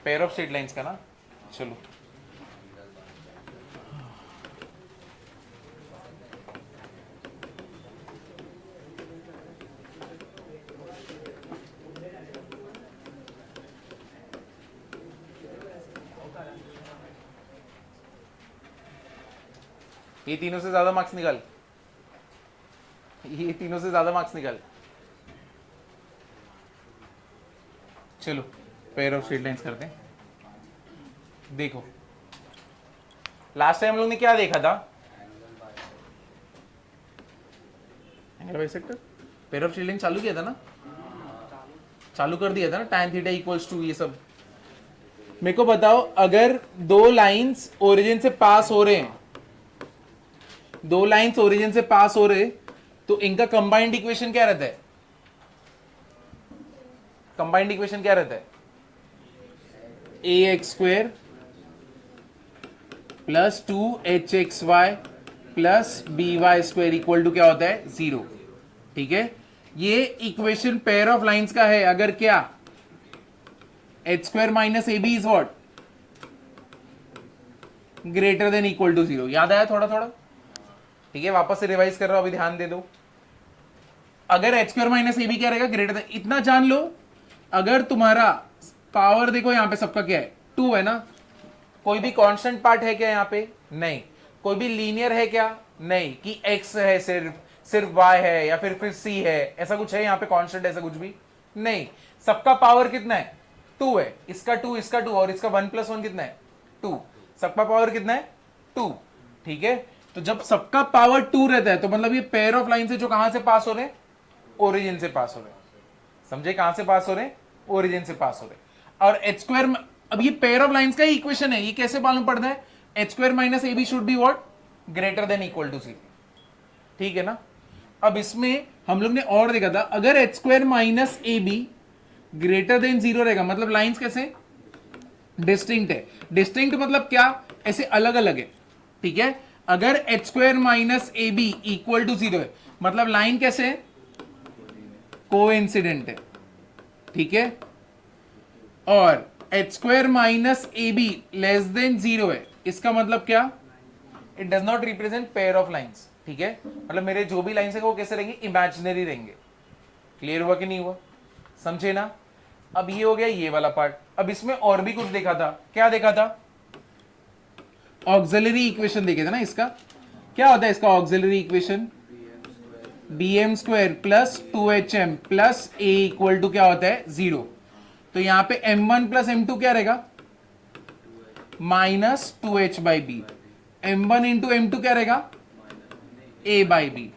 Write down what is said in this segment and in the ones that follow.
Pair of straight lines का ना। चलो ये तीनों से ज्यादा मार्क्स निकाल, ये तीनों से ज्यादा मार्क्स निकाल। चलो पेयर ऑफ स्ट्रेट लाइंस करते हैं। देखो लास्ट टाइम हम लोग ने क्या देखा था, angle bisector. Pair of straight line चालू किया था ना, चालू कर दिया था ना, tan थीटा इक्वल्स टू ये सब। मेरे को बताओ अगर दो लाइंस ओरिजिन से पास हो रहे हैं, दो लाइंस ओरिजिन से पास हो रहे, तो इनका कंबाइंड इक्वेशन क्या रहता है? कंबाइंड इक्वेशन क्या रहता है? ax² plus 2hxy plus by² equal to क्या होता है? 0। ठीक है, ये इक्वेशन पेयर ऑफ लाइंस का है अगर क्या h² minus ab is what? Greater than equal to 0। याद आया थोड़ा थोड़ा? ठीक है, वापस से रिवाइज कर रहा हूं, अभी ध्यान दे दो। अगर h² माइनस ab क्या रहेगा? Greater than. इतना जान लो, अगर तुम्हारा पावर देखो यहां पे सबका क्या है? 2 है ना। कोई भी कांस्टेंट पार्ट है क्या यहाँ पे? नहीं। कोई भी लीनियर है क्या? नहीं, कि x है सिर्फ y है या फिर c है, ऐसा कुछ है यहाँ पे कांस्टेंट? ऐसा कुछ भी नहीं। सबका पावर कितना है? 2 है। इसका 2, इसका 2 और इसका 1 + 1 कितना है? 2। सबका पावर कितना है? 2। ठीक है, तो जब सबका पावर 2 रहता है तो मतलब ये पेयर ऑफ लाइन से जो कहां से पास हो रहे हैं? ओरिजिन से पास हो रहे हैं। समझे? कहां से पास हो रहे हैं? ओरिजिन से पास हो रहे हैं। और h², अब ये पेयर ऑफ लाइंस का ही इक्वेशन है, ये कैसे मालूम पड़ता है? h² minus ab should be what? Greater than equal to 0। ठीक है ना। अब इसमें हम लोग ने और देखा था, अगर h² minus ab greater than 0 रहेगा, मतलब लाइंस कैसे? डिस्टिंक्ट है। डिस्टिंक्ट मतलब क्या? ऐसे अलग अलग है। ठीक है, अगर h² minus ab equal to 0 है, मतलब लाइन कैसे है? कोइंसिडेंट है। ठीक है, और h² minus ab less than 0 है, इसका मतलब क्या? It does not represent pair of lines. ठीक है, मतलब मेरे जो भी लाइंस है वो कैसे रहेंगे? इमेजिनरी रहेंगे। क्लियर हुआ कि नहीं हुआ? समझे ना। अब ये हो गया ये वाला पार्ट। अब इसमें और भी कुछ देखा था। क्या देखा था? ऑक्सिलरी इक्वेशन देखे थे ना। इसका क्या होता है? इसका auxiliary equation bm² plus 2hm plus a equal to क्या होता है? 0। तो यहां पे m1 प्लस m2 क्या रहेगा? Minus 2h by B. m1 into m2 क्या रहेगा? a by b.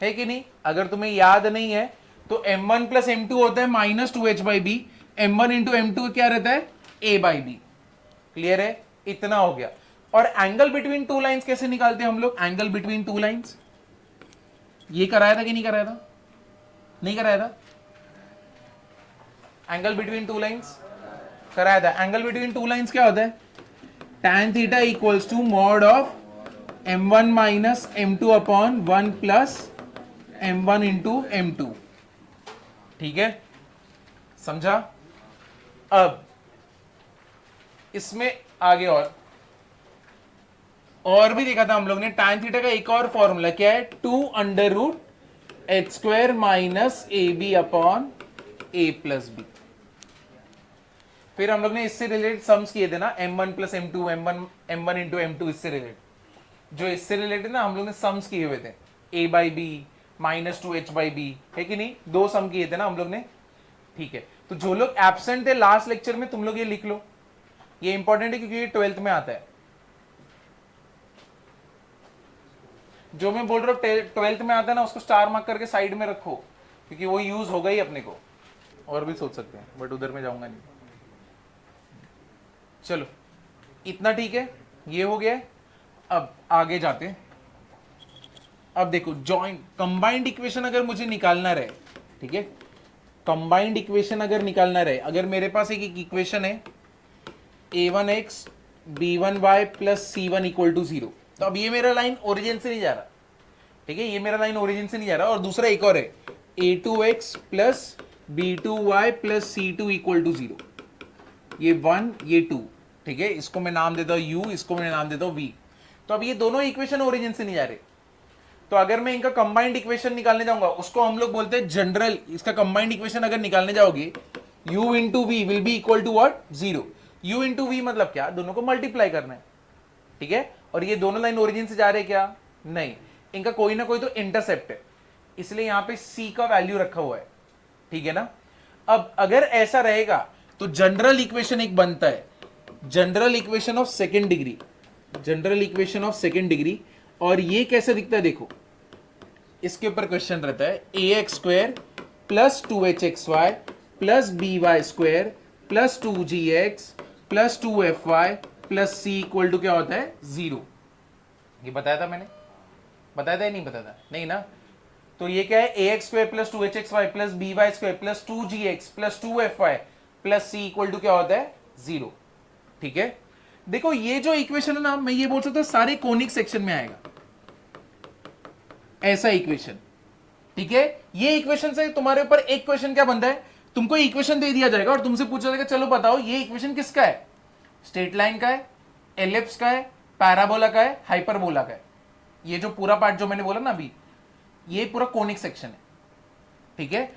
है कि नहीं? अगर तुम्हें याद नहीं है तो m1 प्लस m2 होता है minus 2h by B. m1 into m2 क्या रहता है? a by B. क्लियर है? इतना हो गया। और एंगल बिटवीन टू लाइंस कैसे निकालते हैं हम लोग? एंगल बिटवीन टू लाइंस ये कराया था कि नहीं कराया था? नहीं कराया था? एंगल बिटवीन टू लाइंस कराया था। एंगल बिटवीन टू लाइंस क्या होता है? tan theta equals to mod of m1 minus m2 upon 1 plus m1 into m2। ठीक है, समझा? अब इसमें आगे और भी देखा था हम लोग ने। tan थीटा का एक और फॉर्मूला क्या है? 2√h² minus ab upon a plus b. फिर हम लोग ने इससे रिलेटेड सम्स किए थे ना, m1 plus m2, m1 into m2, इससे रिलेटेड। जो इससे रिलेटेड ना हम लोग ने सम्स किए हुए थे, a by b minus 2h by b, है कि नहीं? 2 सम किए थे ना हम लोग ने। ठीक है, तो जो लोग एब्सेंट थे लास्ट लेक्चर में, तुम लोग ये लिख लो। ये इंपॉर्टेंट है क्योंकि ये 12th में आता है। जो मैं बोल रहा हूँ 12th में आता है ना, उसको स्टार मार्क करके साइड में रखो, क्योंकि वो यूज होगा ही अपने को। और भी सोच सकते हैं बट उधर में जाऊंगा नहीं। चलो इतना ठीक है, ये हो गया। अब आगे जाते हैं। अब देखो जॉइंट कंबाइंड इक्वेशन अगर मुझे निकालना रहे, ठीक है, कंबाइंड इक्वेशन अगर निकालना रहे, अगर मेरे पास एक इक्वेशन है a1x b1y plus c1 equal to 0, तो अब ये मेरा लाइन ओरिजिन से नहीं जा रहा। ठीक है, ये मेरा लाइन ओरिजिन से नहीं जा रहा। और दूसरा एक और है a2x plus b2y plus c2 equal to 0। ये 1 ये 2, ठीक है, इसको मैं नाम देता हूं u, इसको मैं नाम देता हूं v। तो अब ये दोनों इक्वेशन ओरिजिन से नहीं जा रहे, तो अगर मैं इनका कंबाइंड इक्वेशन निकालने जाऊंगा उसको हम लोग बोलते हैं जनरल। इसका कंबाइंड इक्वेशन अगर निकालने जाओगे u into v will be equal to what, 0। u into v मतलब क्या, दोनों को मल्टीप्लाई करना है, ठीक है। और ये दोनों लाइन ओरिजिन से जा रहे क्या, नहीं, इनका कोई ना कोई तो इंटरसेप्ट है, इसलिए यहां पे c का वैल्यू रखा हुआ है, ठीक है ना। अब अगर ऐसा रहेगा तो जनरल इक्वेशन एक बनता है, general equation of second degree, general equation of second degree. और ये कैसे दिखता है देखो, इसके ऊपर क्वेश्चन रहता है a x square plus 2hxy plus by square plus 2gx plus 2fy plus c equal to क्या होता है, 0। ये बताया था मैंने, बताया था या नहीं बताया था, नहीं ना। तो ये क्या है, a x square plus 2hxy plus by square plus 2gx plus 2fy plus c equal to क्या होता है, 0, ठीक है। देखो ये जो इक्वेशन है ना, मैं ये बोल सकता हूं सारे कोनिक सेक्शन में आएगा, ऐसा इक्वेशन, ठीक है। ये इक्वेशन से तुम्हारे ऊपर एक क्वेश्चन क्या बनता है, तुमको इक्वेशन दे दिया जाएगा और तुमसे पूछा जाएगा चलो बताओ ये इक्वेशन किसका है, स्ट्रेट लाइन का है, एलिप्स का है, पैराबोला का है, हाइपरबोला का है। ये जो पूरा पार्ट जो मैंने बोला ना अभी, ये पूरा कोनिक सेक्शन है, ठीक है।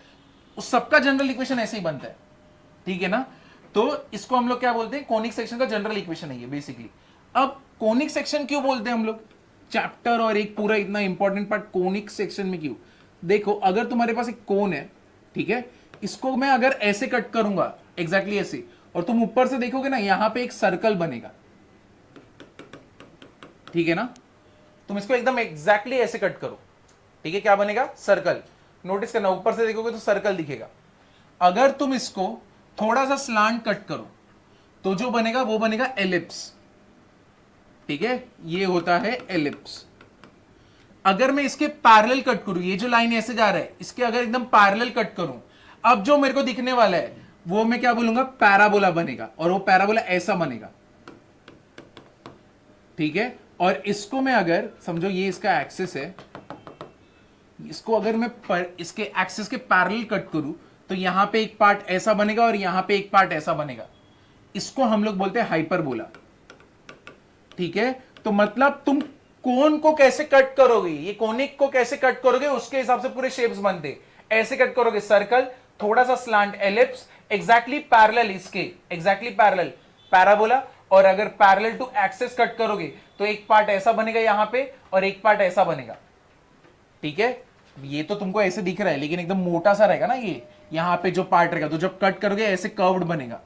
उस सबका जनरल इक्वेशन ऐसे ही बनता है, ठीक है ना। तो इसको हम लोग क्या बोलते हैं, कोनिक सेक्शन का जनरल इक्वेशन है ये बेसिकली। अब कोनिक सेक्शन क्यों बोलते हैं हम लोग, चैप्टर और एक पूरा इतना इंपॉर्टेंट पार्ट कोनिक सेक्शन में क्यों। देखो अगर तुम्हारे पास एक कोन है, ठीक है, इसको मैं अगर ऐसे कट करूंगा, एग्जैक्टली ऐसे, और तुम ऊपर से देखोगे ना यहां पे एक सर्कल बनेगा, ठीक है ना। तुम इसको एकदम एग्जैक्टली ऐसे कट करो, ठीक है, क्या बनेगा, सर्कल। नोटिस करना ऊपर से देखोगे तो सर्कल दिखेगा। अगर तुम इसको थोड़ा सा स्लांट कट करो तो जो बनेगा वो बनेगा एलिप्स, ठीक है, ये होता है एलिप्स। अगर मैं इसके पैरेलल कट करूं, ये जो लाइन ऐसे जा रहा है इसके अगर एकदम पैरेलल कट करूं, अब जो मेरे को दिखने वाला है वो मैं क्या बोलूंगा, पैराबोला बनेगा, और वो पैराबोला ऐसा बनेगा, ठीक है। और इसको मैं अगर समझो ये इसका एक्सिस है, इसको अगर मैं इसके एक्सिस के पैरेलल कट करूं तो यहां पे एक पार्ट ऐसा बनेगा और यहां पे एक पार्ट ऐसा बनेगा, इसको हम लोग बोलते हैं हाइपरबोला, ठीक है। तो मतलब तुम कोन को कैसे कट करोगे, ये कोनिक को कैसे कट करोगे, उसके हिसाब से पूरे शेप्स बनते। ऐसे कट करोगे सर्कल, थोड़ा सा स्लांट एलिप्स, एग्जैक्टली पैरेलल इसके, एग्जैक्टली पैरेलल पैराबोला। और अगर पैरेलल टू एक्सिस कट करोगे तो एक पार्ट ऐसा बनेगा यहां पे और एक पार्ट ऐसा बनेगा, ठीक है। ये तो तुमको ऐसे दिख रहा है लेकिन एकदम मोटा सा रहेगा ना ये, यहां पे जो पार्ट रहेगा, तो जब कट करोगे ऐसे कर्व्ड बनेगा,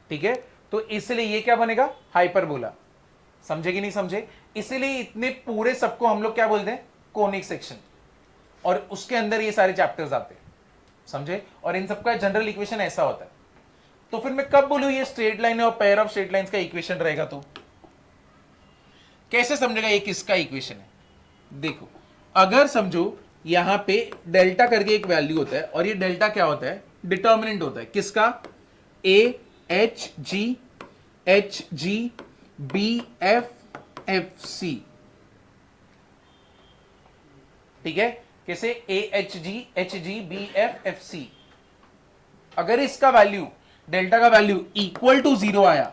ठीक है। तो इसलिए ये क्या बनेगा, हाइपरबोला। समझे कि नहीं समझे, इसीलिए इतने पूरे सबको हम लोग क्या बोलते हैं, कोनिक सेक्शन, और उसके अंदर ये सारे चैप्टर्स आते हैं, समझे। और इन सबका जनरल इक्वेशन ऐसा होता है। तो फिर मैं कब बोलूं ये स्ट्रेट लाइन है और पेयर ऑफ स्ट्रेट लाइंस का इक्वेशन रहेगा, तो कैसे समझेगा ये किसका इक्वेशन है। देखो अगर समझो यहां पे डेल्टा करके एक वैल्यू होता है, और ये डेल्टा क्या होता है, डिटर्मिनेंट होता है किसका, a h g b f c, ठीक है। कैसे, h g b f c. अगर इसका वैल्यू, डेल्टा का वैल्यू इक्वल टू 0 आया,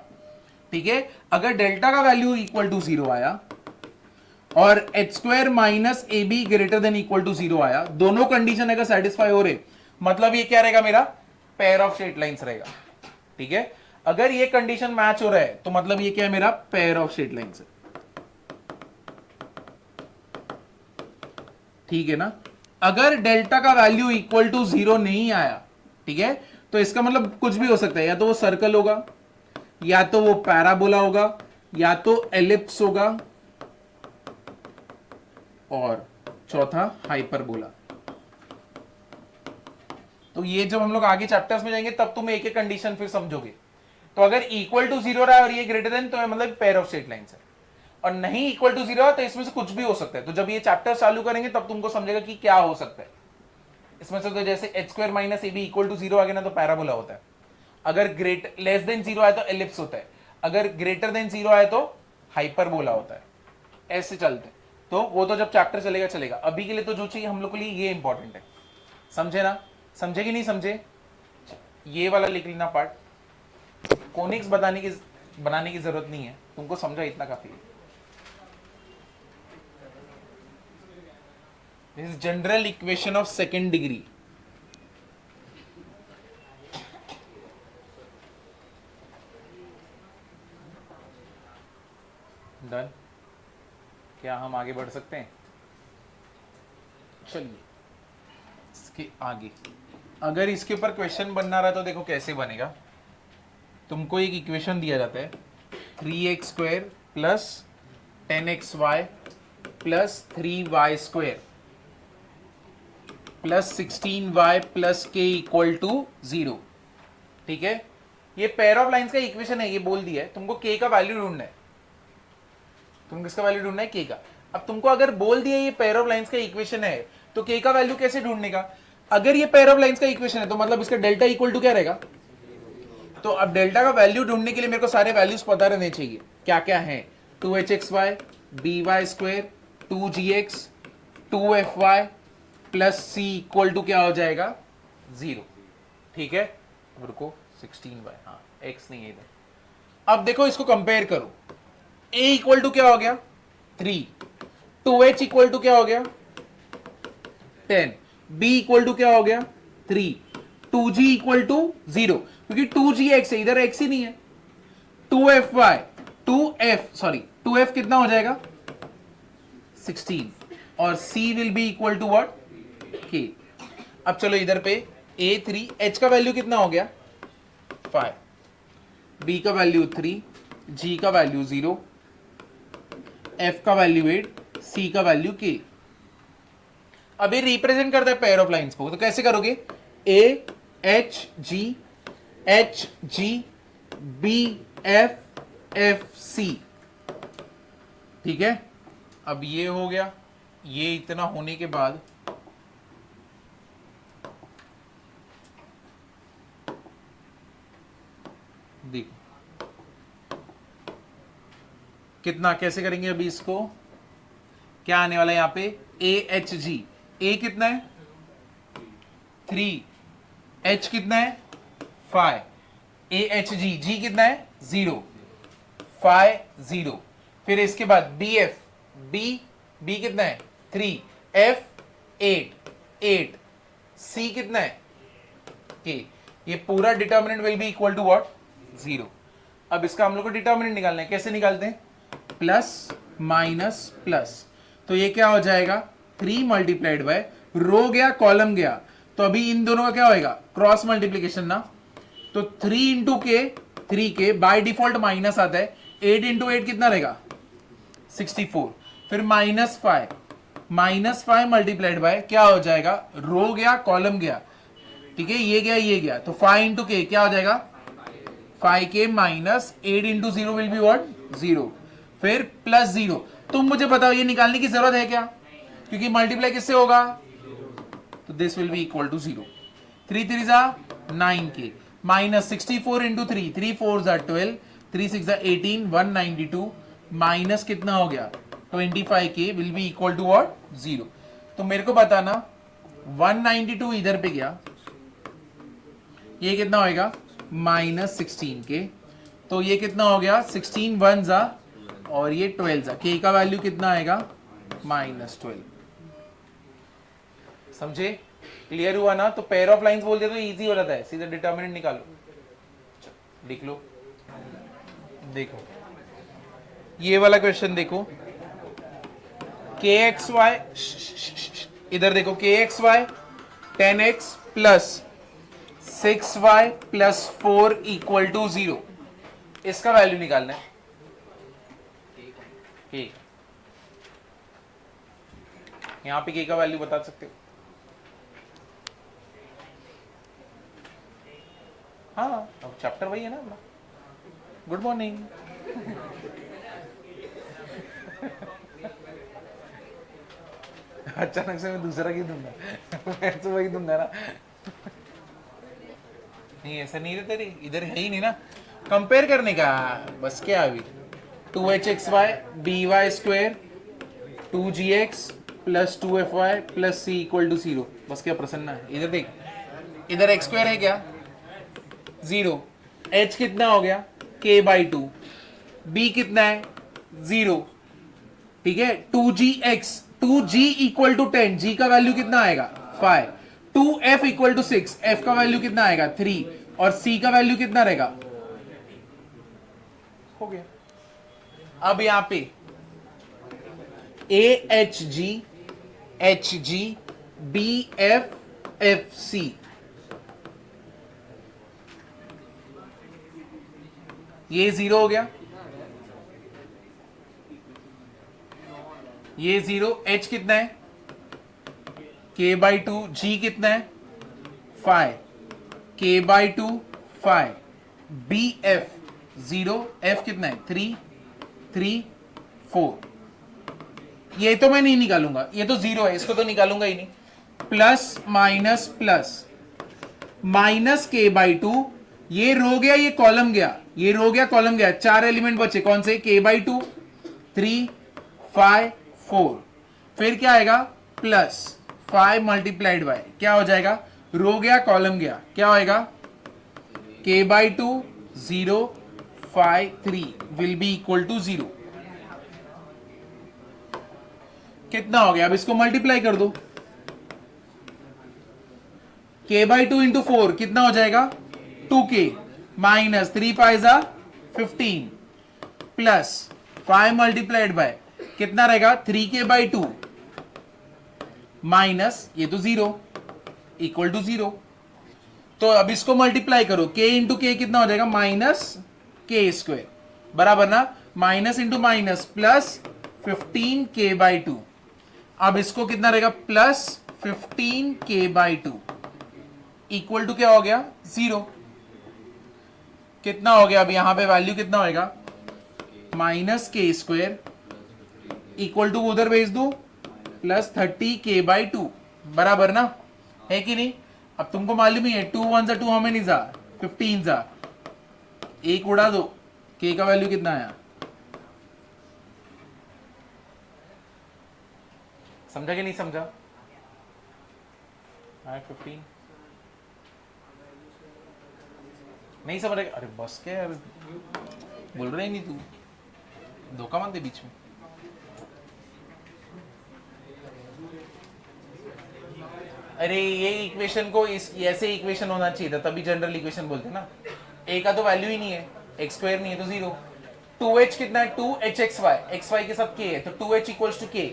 ठीक है, अगर डेल्टा का वैल्यू इक्वल टू 0 आया और h square minus a b greater than equal to 0 आया, दोनों कंडीशन अगर सेटिस्फाई हो रहे, मतलब ये क्या रहेगा, मेरा पेयर ऑफ स्ट्रेट लाइंस रहेगा, ठीक है। अगर ये कंडीशन मैच हो रहा है तो मतलब ये क्या है, मेरा पेयर ऑफ स्ट्रेट लाइंस है, ठीक है ना। अगर डेल्टा का वैल्यू इक्वल टू 0 नहीं आया, ठीक है, तो इसका मतलब कुछ भी हो सकता है, या तो वो सर्कल होगा, या तो वो पैराबोला होगा, या तो एलिप्स होगा, और चौथा हाइपरबोला। तो ये जब हम लोग आगे चैप्टर्स में जाएंगे तब तुम एक एक कंडीशन फिर समझोगे। तो अगर इक्वल टू 0 रहा है और ये ग्रेटर देन, तो मतलब पेयर ऑफ स्ट्रेट लाइंस है, और नहीं इक्वल टू 0 है तो इसमें से कुछ भी हो सकता है। तो जब ये चैप्टर चालू करेंगे तब तुमको समझेगा कि क्या हो सकता है इसमें से। तो जैसे h square minus a b equal to 0 आ गया ना, तो पैराबोला होता है। अगर लेस देन 0 आए तो एलिप्स होता है, अगर ग्रेटर देन 0 आए तो हाइपरबोला होता है। ऐसे चलते, तो वो तो जब चैप्टर चलेगा चलेगा। अभी के लिए तो जो चाहिए हम लोग के लिए ये इंपॉर्टेंट है, समझे ना, समझे कि नहीं समझे। ये वाला लिख लेना पार्ट। कोनिक्स बनाने की जरूरत नहीं है, तुमको समझा इतना काफी है। This is general equation of second degree. Done. क्या हम आगे बढ़ सकते हैं? चलिए इसके आगे, अगर इसके ऊपर क्वेश्चन बनना रहा तो देखो कैसे बनेगा। तुमको एक इक्वेशन दिया जाता है 3x square plus 10xy plus 3y² plus 16y plus k equal to 0। ठीक है, ये पेयर ऑफ लाइंस का इक्वेशन है, ये बोल दिया है तुमको k का वैल्यू ढूंढना है। तुम किसका वैल्यू ढूंढना है? k का। अब तुमको अगर बोल दिया ये पेयर ऑफ लाइंस का इक्वेशन है तो k का वैल्यू कैसे ढूंढने का? अगर ये पेयर ऑफ लाइंस का इक्वेशन है तो मतलब इसका डेल्टा इक्वल टू क्या रहेगा? तो अब डेल्टा का वैल्यू ढूंढने के लिए मेरे को सारे वैल्यूज पता रहने चाहिए। क्या क्या है? 2hxy by² 2gx 2fy plus c equal to क्या हो जाएगा? 0। ठीक है, अब रुको 16y, हाँ x नहीं है इधर। अब देखो इसको कंपेयर करो। a इक्वल टू क्या हो गया? 3। 2h इक्वल टू क्या हो गया? 10। b इक्वल टू क्या हो गया? 3। 2g इक्वल टू 0, क्योंकि 2gx है, इधर x ही नहीं है। 2fy 2f कितना हो जाएगा? 16। और c will be equal to what? k। अब चलो इधर पे a3, h का वैल्यू कितना हो गया? 5, b का वैल्यू 3, g का वैल्यू 0, f का वैल्यू 8, c का वैल्यू k। अभी रिप्रेजेंट करता है पेयर ऑफ लाइंस को, तो कैसे करोगे? a h g b f f c। ठीक है, अब ये हो गया। ये इतना होने के बाद देखो कितना, कैसे करेंगे अभी इसको? क्या आने वाला है यहां पे? a h g। a कितना है? 3। h कितना है? 5। a h g, g कितना है? 0। 5 0। फिर इसके बाद b f, b कितना है? 3। f 8। c कितना है? k। ये पूरा determinant will be equal to what? 0। अब इसका हम लोग को डिटर्मिनेंट निकालना है। कैसे निकालते हैं? Plus minus plus. तो ये क्या हो जाएगा? 3 मल्टीप्लाइड बाय रो गया कॉलम गया, तो अभी इन दोनों का क्या होएगा? क्रॉस मल्टीप्लीकेशन ना। तो 3 इंटू के 3k बाय डिफॉल्ट माइनस आता है। 8 इंटू 8 कितना रहेगा? 64। फिर -5 मल्टीप्लाइड बाय क्या हो जाएगा? रो गया कॉलम गया, ठीक है, ये गया, तो 5 इंटू के क्या हो जाएगा? 5k minus 8 into 0 will be what? 0। फिर प्लस 0। तुम मुझे बताओ ये निकालने की जरूरत है क्या? क्योंकि मल्टीप्लाई किससे होगा? तो this will be equal to 0। 3 3 9k minus 64 into 3, 3 4 12, 3 6 18, 192 minus कितना हो गया? 25k will be equal to what? 0। तो मेरे को बताना 192 इधर पे गया, ये कितना होएगा? Minus 16k। तो ये कितना हो गया? 16 1 और ये 12 k का वैल्यू कितना आएगा? -12। समझे? क्लियर हुआ ना? तो पेयर ऑफ लाइंस बोल दे तो इजी हो जाता है, सीधा डिटर्मिनेंट निकालो। लिख लो। देखो ये वाला क्वेश्चन देखो, kxy, इधर देखो kxy 10x plus 6y plus 4 equal to 0, इसका वैल्यू निकालना है। k, यहां पे k का वैल्यू बता सकते हो? हाँ, अब चैप्टर वही है ना अपना। Good morning. अचानक से मैं दूसरा क्यों दूंगा? मैं तो वही दूंगा ना। नहीं ऐसा नहीं रहता रे, इधर है ही नहीं ना कंपेयर करने का। बस क्या अभी 2hxy by² 2gx plus 2fy plus c equal to 0। बस क्या प्रसन्न है? इधर देख, इधर x² है क्या? 0। h कितना हो गया k/2, b कितना है 0, ठीक है। 2gx, 2g equal to 10, g का वैल्यू कितना आएगा 5, 2f इक्वल टू 6, f का वैल्यू कितना आएगा 3 और c का वैल्यू कितना रहेगा, हो गया। अब यहां पे AHG HG BF FC, ये 0 हो गया, ये 0, h कितना है k/2, g कितना है 5, k/2 5, bf 0, f कितना है 3 3 4, ये तो मैं नहीं निकालूंगा, ये तो 0 है, इसको तो निकालूंगा ही नहीं। Plus minus plus minus k/2, ये रो गया ये कॉलम गया, ये रो गया कॉलम गया, 4 एलिमेंट बचे, कौन से k/2 3 5 4, फिर क्या आएगा प्लस 5 मल्टीप्लाइड बाय, क्या हो जाएगा रो गया कॉलम गया, क्या होएगा k/2 0 5 3 will be equal to 0। कितना हो गया, अब इसको मल्टीप्लाई कर दो, k/2 इंटू 4 कितना हो जाएगा 2k, minus 3 5 15 plus 5 multiplied by कितना रहेगा 3k/2 माइनस ये तो 0 इक्वल टू 0। तो अब इसको मल्टीप्लाई करो, k इंटू k कितना हो जाएगा माइनस k², बराबर ना, minus into minus plus 15k/2, अब इसको कितना रहेगा प्लस 15k/2 इक्वल टू क्या हो गया 0। कितना हो गया, अब यहां पे वैल्यू कितना होएगा माइनस k² इक्वल टू उधर भेज दू प्लस 30k/2, बराबर ना, है कि नहीं। अब तुमको मालूम ही है 2 1 2 हाउ मेनी 15 एक उड़ा दो, k का वैल्यू कितना आया, समझा कि नहीं समझा, 15 नहीं समझ रहे, अरे बस क्या यार बोल रहे ही नहीं, तू धोखा मत दे बीच में। अरे ये इक्वेशन को इस ऐसे इक्वेशन होना चाहिए था, तभी जनरल इक्वेशन बोलते ना। a का तो वैल्यू ही नहीं है, x² नहीं है तो 0। 2h कितना है 2hxy, xy के सब k है तो 2h equals to k,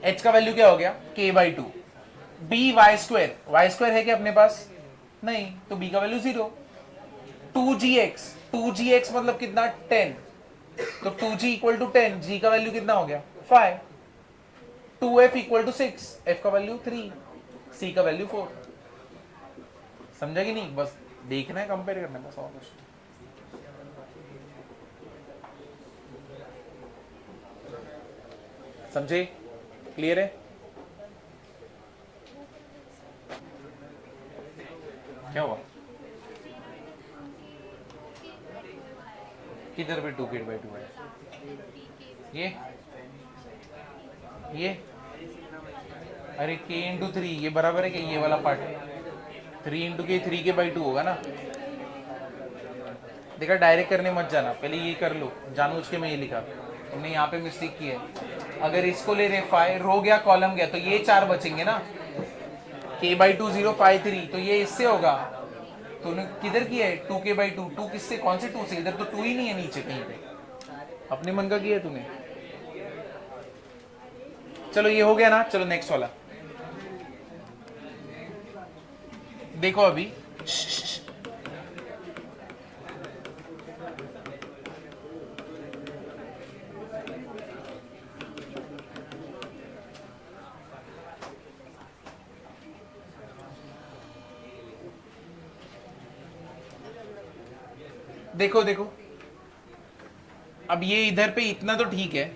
h का वैल्यू क्या हो गया k/2, y² है क्या अपने पास, नहीं, तो b का वैल्यू 0। 2gx मतलब कितना 10, तो 2g इक्वल टू 10, g का वैल्यू कितना हो गया 5, 2f इक्वल टू 6, f का वैल्यू 3, c का वैल्यू 4। समझा कि नहीं, बस देखना है कंपेयर करना है बस, और कुछ। समझे, क्लियर है, क्या हुआ किधर पे 2k/2 है, ये अरे k इंटू 3 ये बराबर है कि ये वाला पार्ट 3 इंटू के 3k/2 होगा ना। देखा, डायरेक्ट करने मत जाना, पहले ये कर लो, जानबूझ के मैं ये लिखा, तुमने यहाँ पे मिस्टेक की है। अगर इसको ले रहे 5 रो गया कॉलम गया तो ये 4 बचेंगे ना, k/2 0 5 3, तो ये इससे होगा, तूने किधर किया है 2k/2, 2 किससे, कौन से 2 से, इधर तो 2 ही नहीं है नीचे कहीं पे, अपने मन का किया है तूने। चलो ये हो गया ना, चलो नेक्स्ट वाला देखो अभी। देखो देखो, अब ये इधर पे इतना तो ठीक है,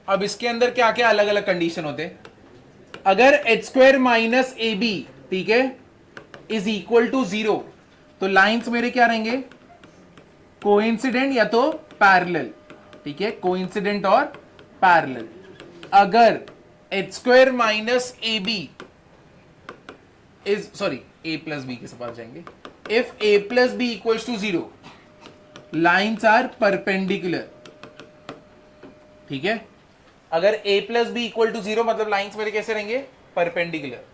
अब इसके अंदर क्या क्या अलग अलग कंडीशन होते हैं। अगर h² माइनस ab, ठीक है, इज इक्वल टू 0, तो लाइंस मेरे क्या रहेंगे कोइंसिडेंट या तो पैरेलल, ठीक है, कोइंसिडेंट और पैरेलल। अगर h² minus ab is, sorry a plus b के पास जाएंगे, if a plus b equals to 0 lines are perpendicular, ठीक है। अगर a plus b equal to 0 मतलब लाइन्स मेरे कैसे रहेंगे, परपेंडिकुलर,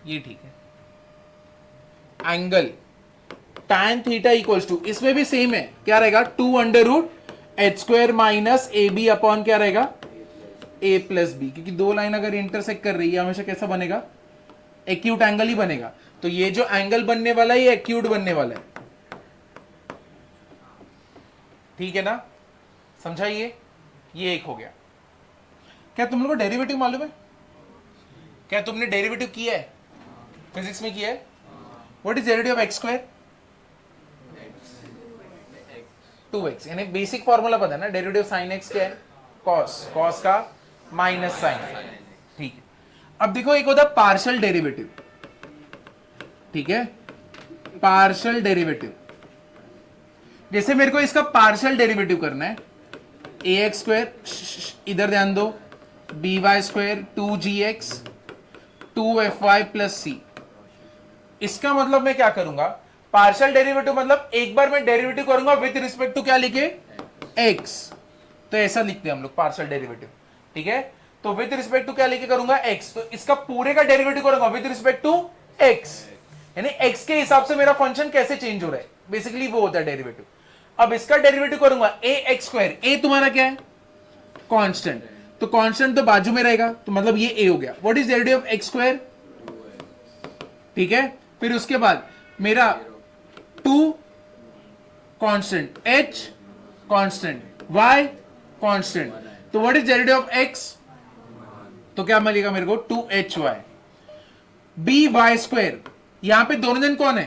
ये ठीक है। Angle tan theta equals to, इसमें भी सेम है, क्या रहेगा, 2 under root h square minus a b upon क्या रहेगा, a प्लस बी, क्योंकि दो लाइन अगर इंटरसेक्ट कर रही है हमेशा कैसा बनेगा, एक्यूट एंगल ही बनेगा। तो ये जो एंगल बनने वाला है ये एक्यूट बनने वाला है, ठीक है ना, समझाइए। ये एक हो गया। क्या तुम लोग को डेरिवेटिव मालूम है, क्या तुमने डेरिवेटिव किया है, फिजिक्स में किया है। What is derivative of x square, 2x, यानी बेसिक फॉर्मूला पता है ना, डेरिवेटिव साइन एक्स क्या है, कॉस, कॉस का माइनस साइन, ठीक है। अब देखो एक होता है पार्शियल डेरिवेटिव, ठीक है, पार्शियल डेरिवेटिव। जैसे मेरे को इसका पार्शियल डेरिवेटिव करना है, ए एक्स स्क्वायर, इधर ध्यान दो, b y square 2gx 2fy plus c. इसका मतलब मैं क्या करूंगा, पार्शियल डेरिवेटिव मतलब एक बार मैं डेरिवेटिव करूंगा विद रिस्पेक्ट टू क्या लिखे, x, तो ऐसा लिखते हैं हम लोग पार्शियल डेरिवेटिव, ठीक है। तो विद रिस्पेक्ट टू क्या लिखे करूंगा, x, तो इसका पूरे का डेरिवेटिव करूंगा विद रिस्पेक्ट टू x, यानी x के हिसाब से मेरा फंक्शन कैसे चेंज हो रहा है, बेसिकली वो होता है डेरिवेटिव। अब इसका डेरिवेटिव करूंगा ए एक्स स्क्वायर, ए तुम्हारा क्या है, कांस्टेंट, तो कांस्टेंट तो बाजू में रहेगा, तो मतलब ये ए हो गया। What is derivative of x square, ठीक है। फिर उसके बाद मेरा 2 constant, h constant, y constant, तो what is derivative of x, तो क्या मिलेगा मेरे को 2hy। बी वाई स्क्वायर, यहां पे दोनों जन कौन है,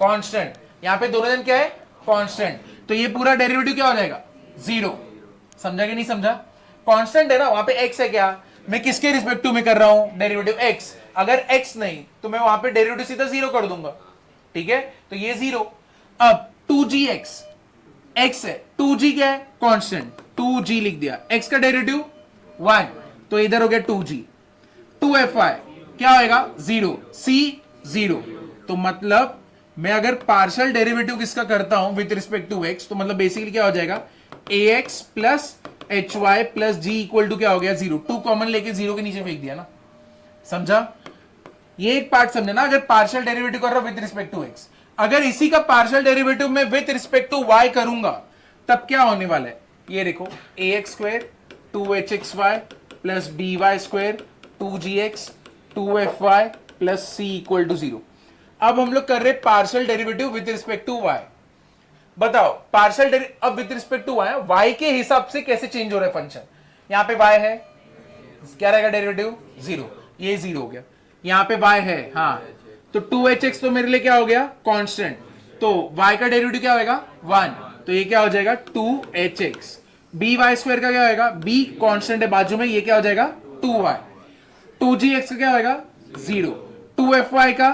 कांस्टेंट, यहां पे दोनों जन क्या है, कांस्टेंट, तो ये पूरा डेरिवेटिव क्या हो जाएगा, 0। समझा कि नहीं समझा, कांस्टेंट है ना, वहां पे x है, क्या मैं किसके रिस्पेक्टिव में कर रहा हूं, डेरिवेटिव x, अगर x नहीं तो मैं वहां पे डेरिवेटिव सीधा 0 कर दूंगा, ठीक है, तो ये 0। अब 2gx, x है, 2g क्या है, कांस्टेंट, 2g लिख दिया, x का डेरिवेटिव 1, तो इधर हो गया 2g, 2fy क्या होएगा 0, c 0, तो मतलब मैं अगर पार्शियल डेरिवेटिव किसका करता हूं विद रिस्पेक्ट टू x, तो मतलब बेसिकली क्या हो जाएगा, ax plus hy plus g equal to क्या हो गया 0, 2 कॉमन लेके 0 के नीचे फेंक दिया ना, समझा। ये एक पार्ट समझना ना, अगर पार्शियल डेरिवेटिव कर रहा हूं विद रिस्पेक्ट टू x, अगर इसी का पार्शियल डेरिवेटिव मैं विद रिस्पेक्ट टू y करूंगा तब क्या होने वाला है, ये देखो ax square 2hxy plus by square 2gx 2fy plus c equal to 0। अब हम लोग कर रहे partial derivative with respect to y, बताओ पार्शियल डेरिवेटिव अब विद रिस्पेक्ट टू y के हिसाब से कैसे चेंज हो रहा है फंक्शन, यहां पे y है, क्या रहेगा डेरिवेटिव 0, ये 0 हो गया, यहां पे y है, हाँ, तो 2hx तो मेरे लिए क्या हो गया, कांस्टेंट, तो y का डेरिवेटिव क्या होगा 1, तो ये क्या हो जाएगा 2hx, by स्क्वायर का क्या होगा, b कांस्टेंट है बाजू में, ये क्या हो जाएगा 2y, 2gx का क्या होगा 0, 2fy का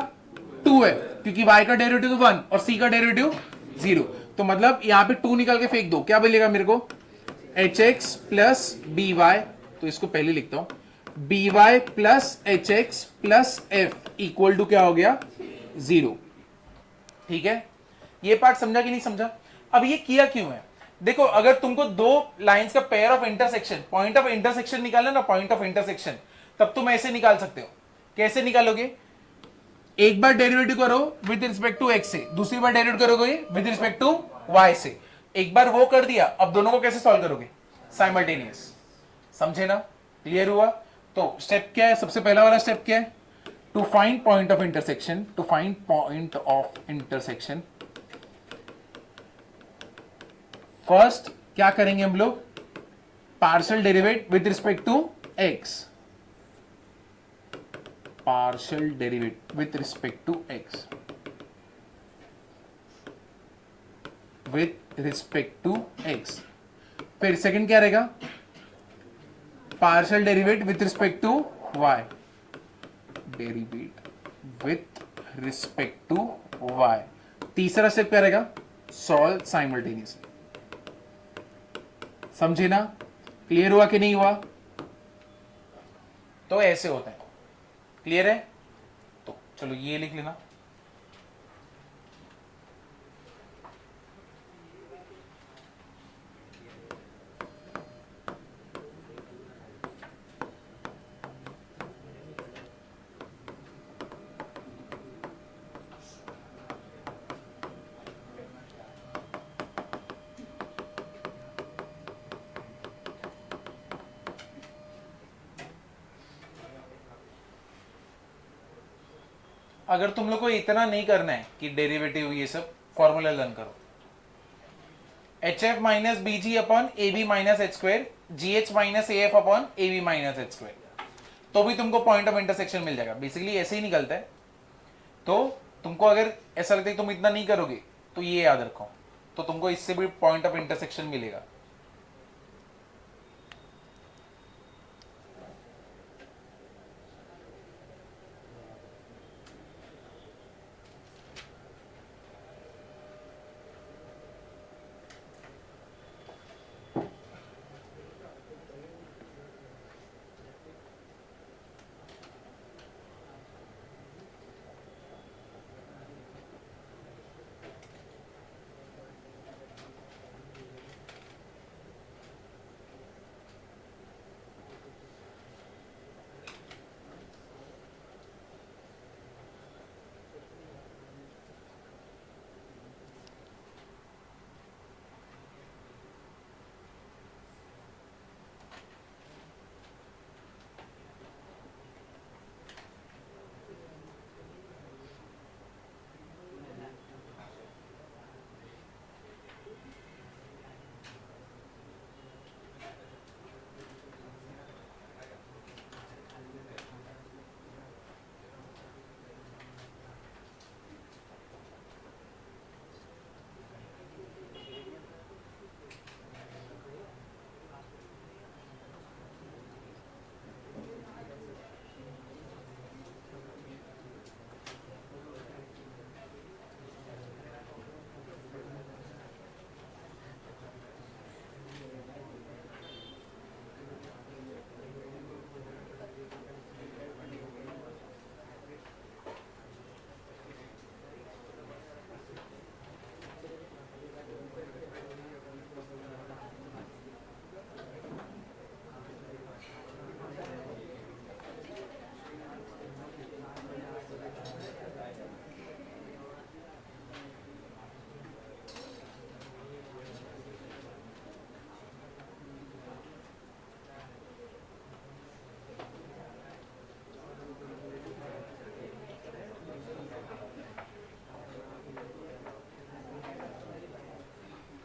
2f, क्योंकि y का डेरिवेटिव 1 और c का डेरिवेटिव 0, तो मतलब यहां पे 2 निकाल के फेंक दो, क्या मिलेगा मेरे को hx प्लस by, तो इसको पहले लिखता हूं, by plus hx plus f equal to क्या हो गया 0, ठीक है। ये पार्ट समझा कि नहीं समझा। अब ये किया क्यों है, देखो अगर तुमको दो लाइंस का pair of intersection, point of intersection निकालना ना, पॉइंट ऑफ इंटरसेक्शन, तब तुम ऐसे निकाल सकते हो, कैसे निकालोगे, एक बार डेरिवेटिव करो विद रिस्पेक्ट टू x से, दूसरी बार डेरिवेटिव करोगे विद रिस्पेक्ट टू y से, एक बार वो कर दिया, अब दोनों को कैसे सॉल्व करोगे, साइमल्टेनियस, समझे ना, क्लियर हुआ। तो स्टेप क्या है, सबसे पहला वाला स्टेप क्या है, to find point of intersection, to find point of intersection, first क्या करेंगे हम लोग, partial derivate with respect to x, partial derivate with respect to x, with respect to x, फिर सेकंड क्या रहेगा, partial derivate with respect to y, derivate with respect to y, तीसरा step क्या रहेगा, सॉल्व साइमल्टेनियसली, समझे ना, clear हुआ कि नहीं हुआ। तो ऐसे होता है, क्लियर है, तो चलो ये लिख लेना, अगर तुम लोग को इतना नहीं करना है कि डेरिवेटिव ये सब, फॉर्मूला लर्न करो। H f minus b g upon a b minus h square, g h minus a f upon a b minus h square, तो भी तुमको पॉइंट ऑफ इंटरसेक्शन मिल जाएगा। बेसिकली ऐसे ही निकलता है। तो तुमको अगर ऐसा लगता है कि तुम इतना नहीं करोगे तो ये याद रखो, तो तुमको इससे भी पॉइंट ऑफ इंटरसेक्शन मिलेगा।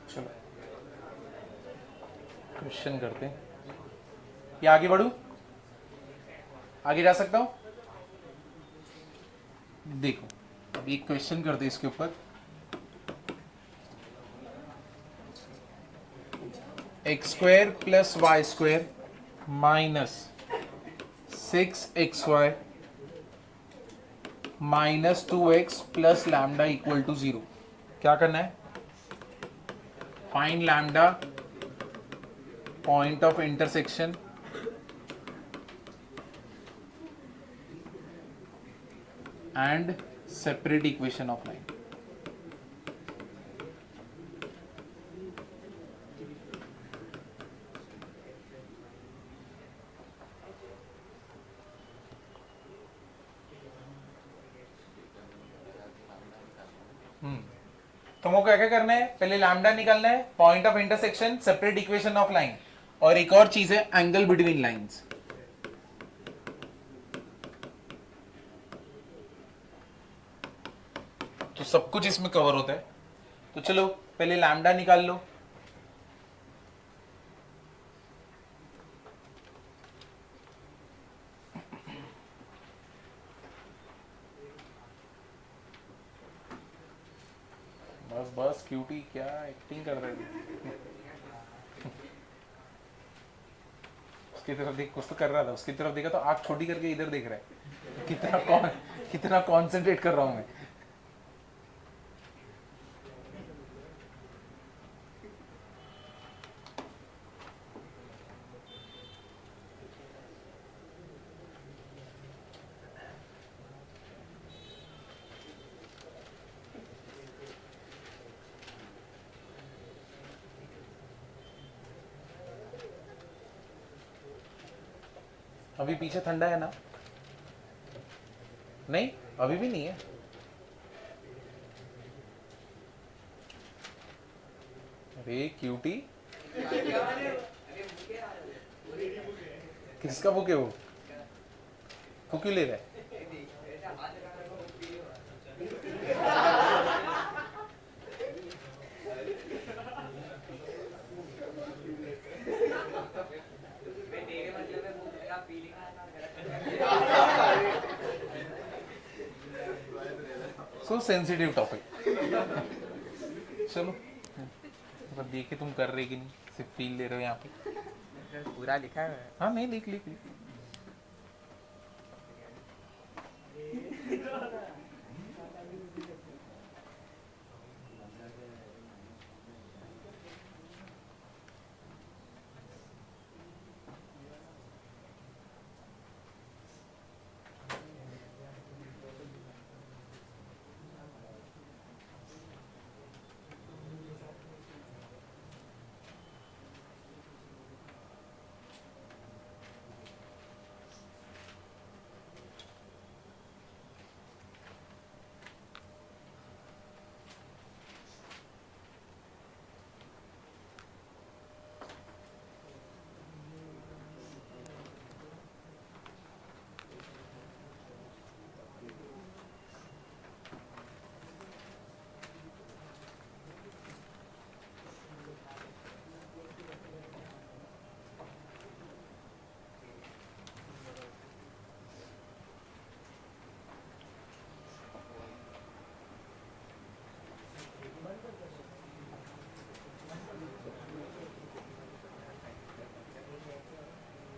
चलो क्वेश्चन करते हैं, या आगे बढ़ू, आगे जा सकता हूं? देखो अब एक क्वेश्चन करते हैं इसके ऊपर। X square plus y square minus 6xy minus 2x plus lambda equal to 0। क्या करना है? Find lambda, point of intersection and separate equation of line. तुमको क्या क्या करना है? पहले लैम्डा निकालना है, point of intersection, separate equation of line, और एक और चीज है एंगल बिटवीन लाइंस। तो सब कुछ इसमें कवर होता है। तो चलो पहले लैम्डा निकाल लो। बस बस क्यूटी, क्या एक्टिंग कर रहे थे? उसकी तरफ देख, कुछ तो कर रहा था, उसकी तरफ देखा तो आंख छोटी करके इधर देख रहा है। कितना कॉन्सेंट्रेट कर रहा हूं मैं। अभी पीछे ठंडा है ना? नहीं, अभी भी नहीं है। अरे क्यूटी, किसका बुक है वो? क्यों ले रहा है? So sensitive topic. चलो मतलब देखे तुम कर रहे कि नहीं, सिर्फ फील ले रहे हो यहाँ पे। पूरा लिखा है। हाँ नहीं, लिख लिख लिख।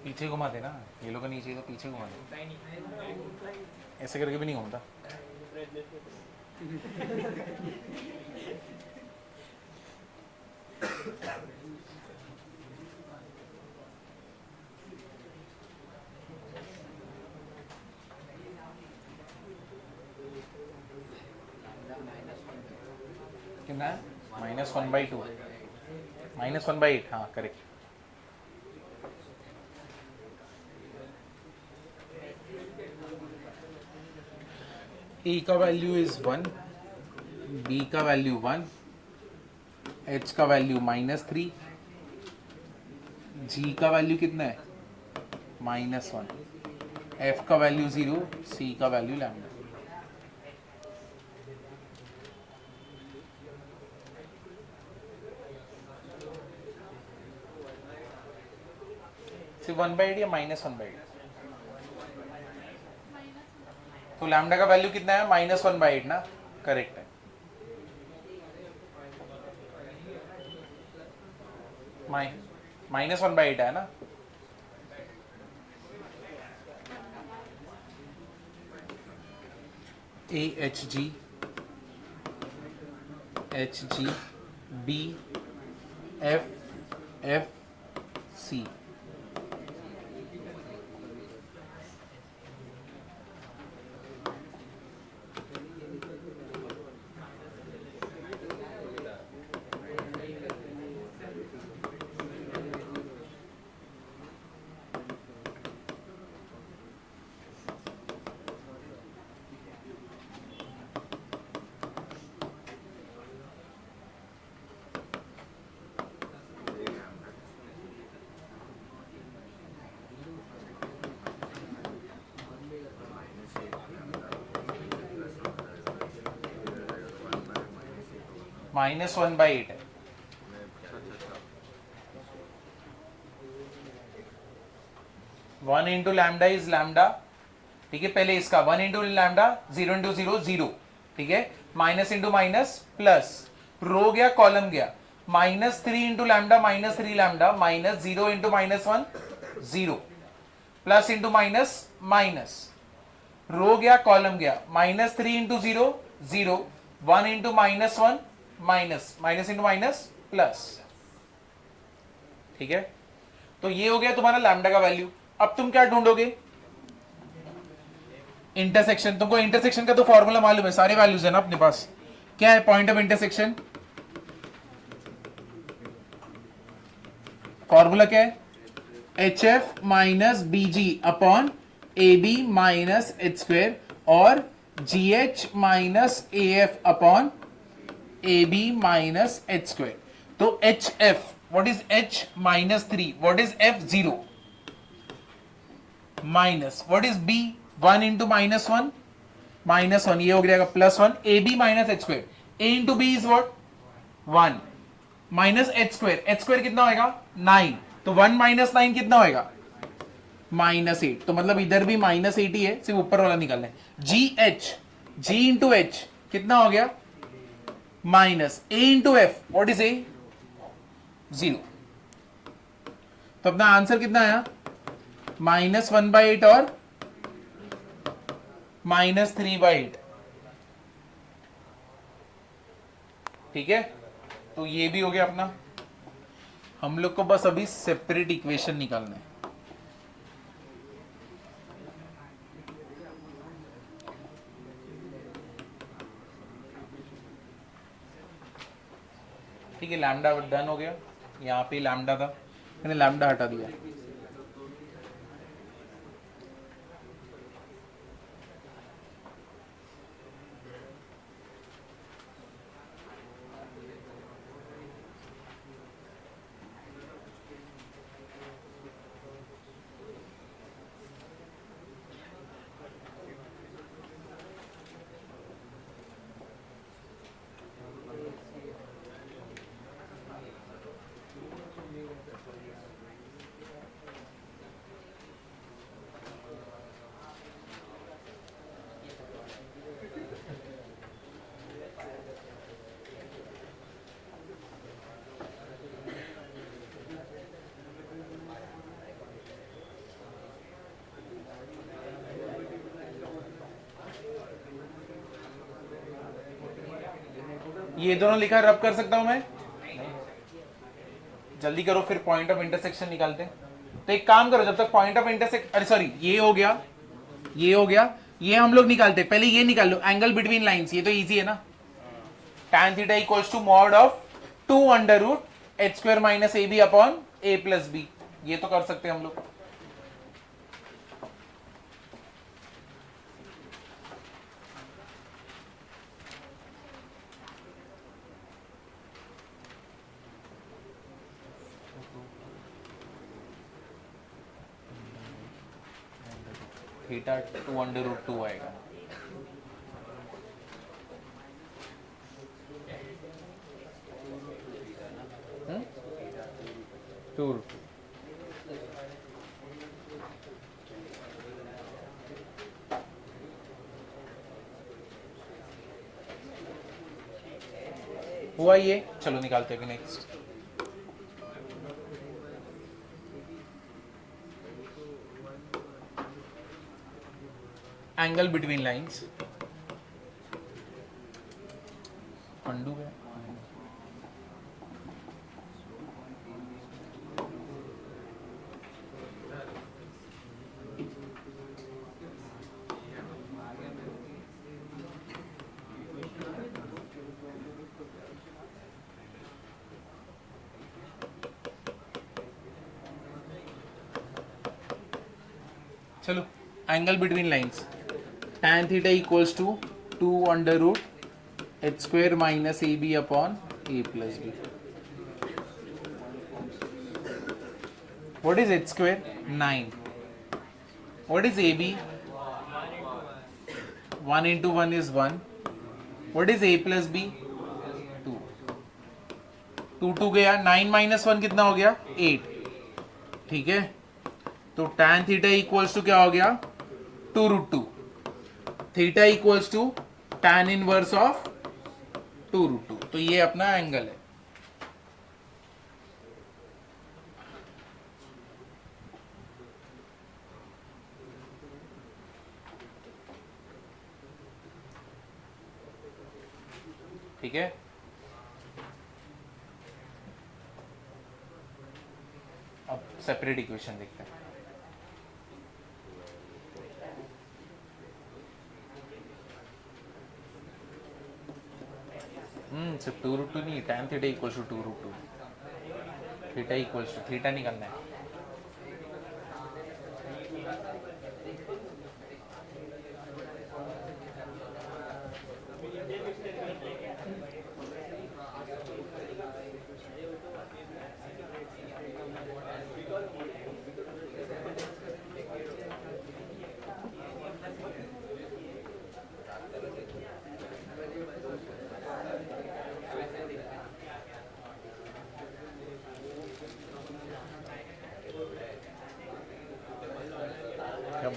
पीछे घुमा देना, ये लोग का नीचे तो पीछे घुमा दे, ऐसे करके भी नहीं घूमता। कितना है? -1/2, -1/8। हाँ करेक्ट। ए का वैल्यू इज 1, बी का वैल्यू 1, एच का वैल्यू -3, जी का वैल्यू कितना है -1, एफ का वैल्यू 0, सी का वैल्यू लैम्डा। सिर्फ 1/8 या -1/8? तो लैम्डा का वैल्यू कितना है? -1/8 ना, करेक्ट है। -1/8 है ना। A h g, b f c. -1/8 है। One into lambda is lambda, ठीक है। पहले इसका 1 इंटू लैम्डा, 0 इंटू 0 0, ठीक है। Minus into minus plus, row गया कॉलम गया, -3 into lambda -3 lambda, -0 into -1 0, plus into minus minus, row गया कॉलम गया, -3 into 0 0, 1 into -1 minus, minus into minus plus, ठीक है। तो ये हो गया तुम्हारा लैम्डा का वैल्यू। अब तुम क्या ढूंढोगे? इंटरसेक्शन। तुमको इंटरसेक्शन का तो फॉर्मूला मालूम है, सारे वैल्यूज है ना अपने पास। क्या है पॉइंट ऑफ इंटरसेक्शन? फॉर्मूला क्या है? HF minus BG upon AB minus H² और GH minus AF upon AB minus H²। तो HF, what is H? -3, what is F? 0, minus, what is B? 1 into -1, -1, ये हो जाएगा +1, AB minus h square, A into b is what 1 minus h square, एच स्क्वायर कितना होएगा 9, तो 1 minus 9 कितना होएगा -8, तो मतलब इधर भी -8 ही है, सिर्फ ऊपर वाला निकालना है। जी इंटू एच कितना हो गया minus A into F, what is A 0, तो अपना आंसर कितना आया -1/8 और -3/8, ठीक है। तो ये भी हो गया अपना, हम लोग को बस अभी सेपरेट इक्वेशन निकालना है। ठीक है, लैम्डा डन हो गया, यहाँ पे लैम्डा था, मैंने लैम्डा हटा दिया। ये दोनों लिखा रब कर सकता हूं मैं, जल्दी करो फिर पॉइंट ऑफ इंटरसेक्शन निकालते हैं। तो एक काम करो, जब तक पॉइंट ऑफ इंटरसेक्शन, अरे सॉरी ये हो गया, ये हो गया, ये हम लोग निकालते, पहले ये निकाल लो एंगल बिटवीन लाइंस, ये तो इजी है ना, tan theta equals to mod of 2 under root h square minus a b upon a plus b, ये तो कर सकते हैं हम लोग। थीटा 2 अंडर रूट 2 आएगा, टू हुआ ये, चलो निकालते हैं नेक्स्ट। एंगल बिटवीन लाइंस अंडू है, चलो angle between lines tan theta equals to 2 under root h square minus a b upon a plus b, what is h square 9, what is a b 1 into 1 is 1, what is a plus b 2, 2 2 गया, 9 minus 1 कितना हो गया 8, ठीक है। तो tan theta equals to क्या हो गया 2√2, theta equals to tan inverse of 2√2, तो ये अपना एंगल है। ठीक है, अब सेपरेट इक्वेशन देखते हैं। सिर्फ 2√2 नहीं, tan theta equals to 2√2, theta equals to theta निकालना है।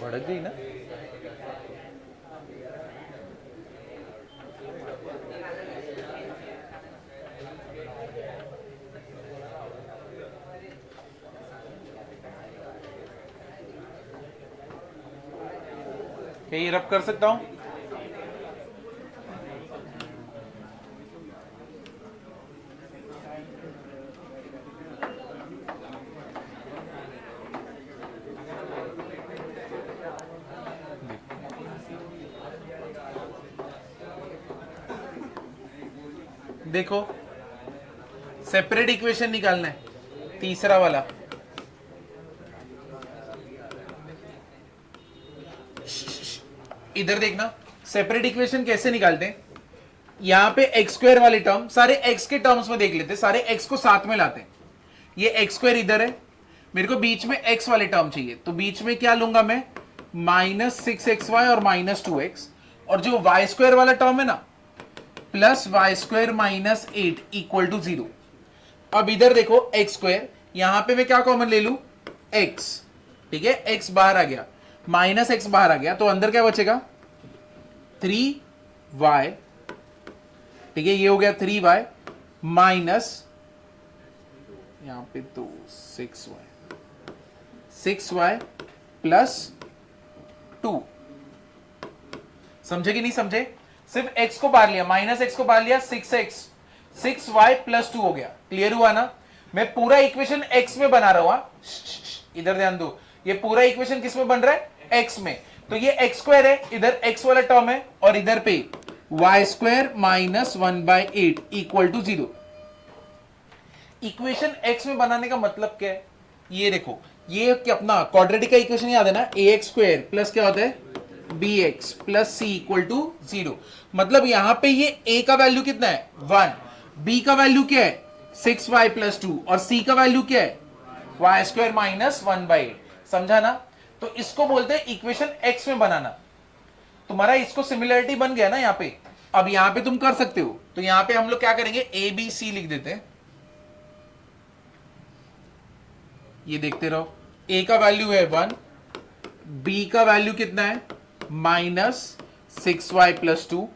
भड़क गई ना। क्या ये रब कर सकता हूं? देखो सेपरेट इक्वेशन निकालना है, तीसरा वाला। इधर देखना, सेपरेट इक्वेशन कैसे निकालते हैं। यहां पे एक्स स्क्वायर वाले टर्म सारे एक्स के टर्म्स में देख लेते, सारे एक्स को साथ में लाते हैं। ये एक्स स्क्वायर इधर है, मेरे को बीच में एक्स वाले टर्म चाहिए, तो बीच में क्या लूंगा मैं, -6xy और -2x, और जो वाई स्क्वायर वाला टर्म है ना, +y² -8 = 0। अब इधर देखो एक्स स्क्वायर, यहां पे मैं क्या कॉमन ले लू, x, ठीक है, x बाहर आ गया, -x बाहर आ गया, तो अंदर क्या बचेगा, 3y, ठीक है, ये हो गया 3y माइनस, यहां पे तो 6y +2। समझे कि नहीं समझे? सिर्फ x को बाहर लिया, -x को बाहर लिया, 6y +2 हो गया। क्लियर हुआ ना? मैं पूरा इक्वेशन x में बना रहा हूं, इधर ध्यान दो, ये पूरा इक्वेशन किस में बन रहा है, x में। तो ये x स्क्वायर है, इधर x वाला टर्म है, और इधर पे y² -1/8 = 0। इक्वेशन x में बनाने का मतलब क्या है, ये देखो, ये कि अपना क्वाड्रेटिक का इक्वेशन याद है ना, ax² प्लस क्या होता है, bx प्लस c = 0। मतलब यहां पे ये a का वैल्यू कितना है, 1, b का वैल्यू क्या है, 6y +2, और c का वैल्यू क्या है, y² -1/8। समझा ना? तो इसको बोलते हैं इक्वेशन x में बनाना। तुम्हारा इसको सिमिलरिटी बन गया ना यहां पे। अब यहां पे तुम कर सकते हो, तो यहां पे हम लोग क्या करेंगे, a b c लिख देते हैं। ये देखते रहो, a का वैल्यू है 1, b का वैल्यू कितना है, -6y +2,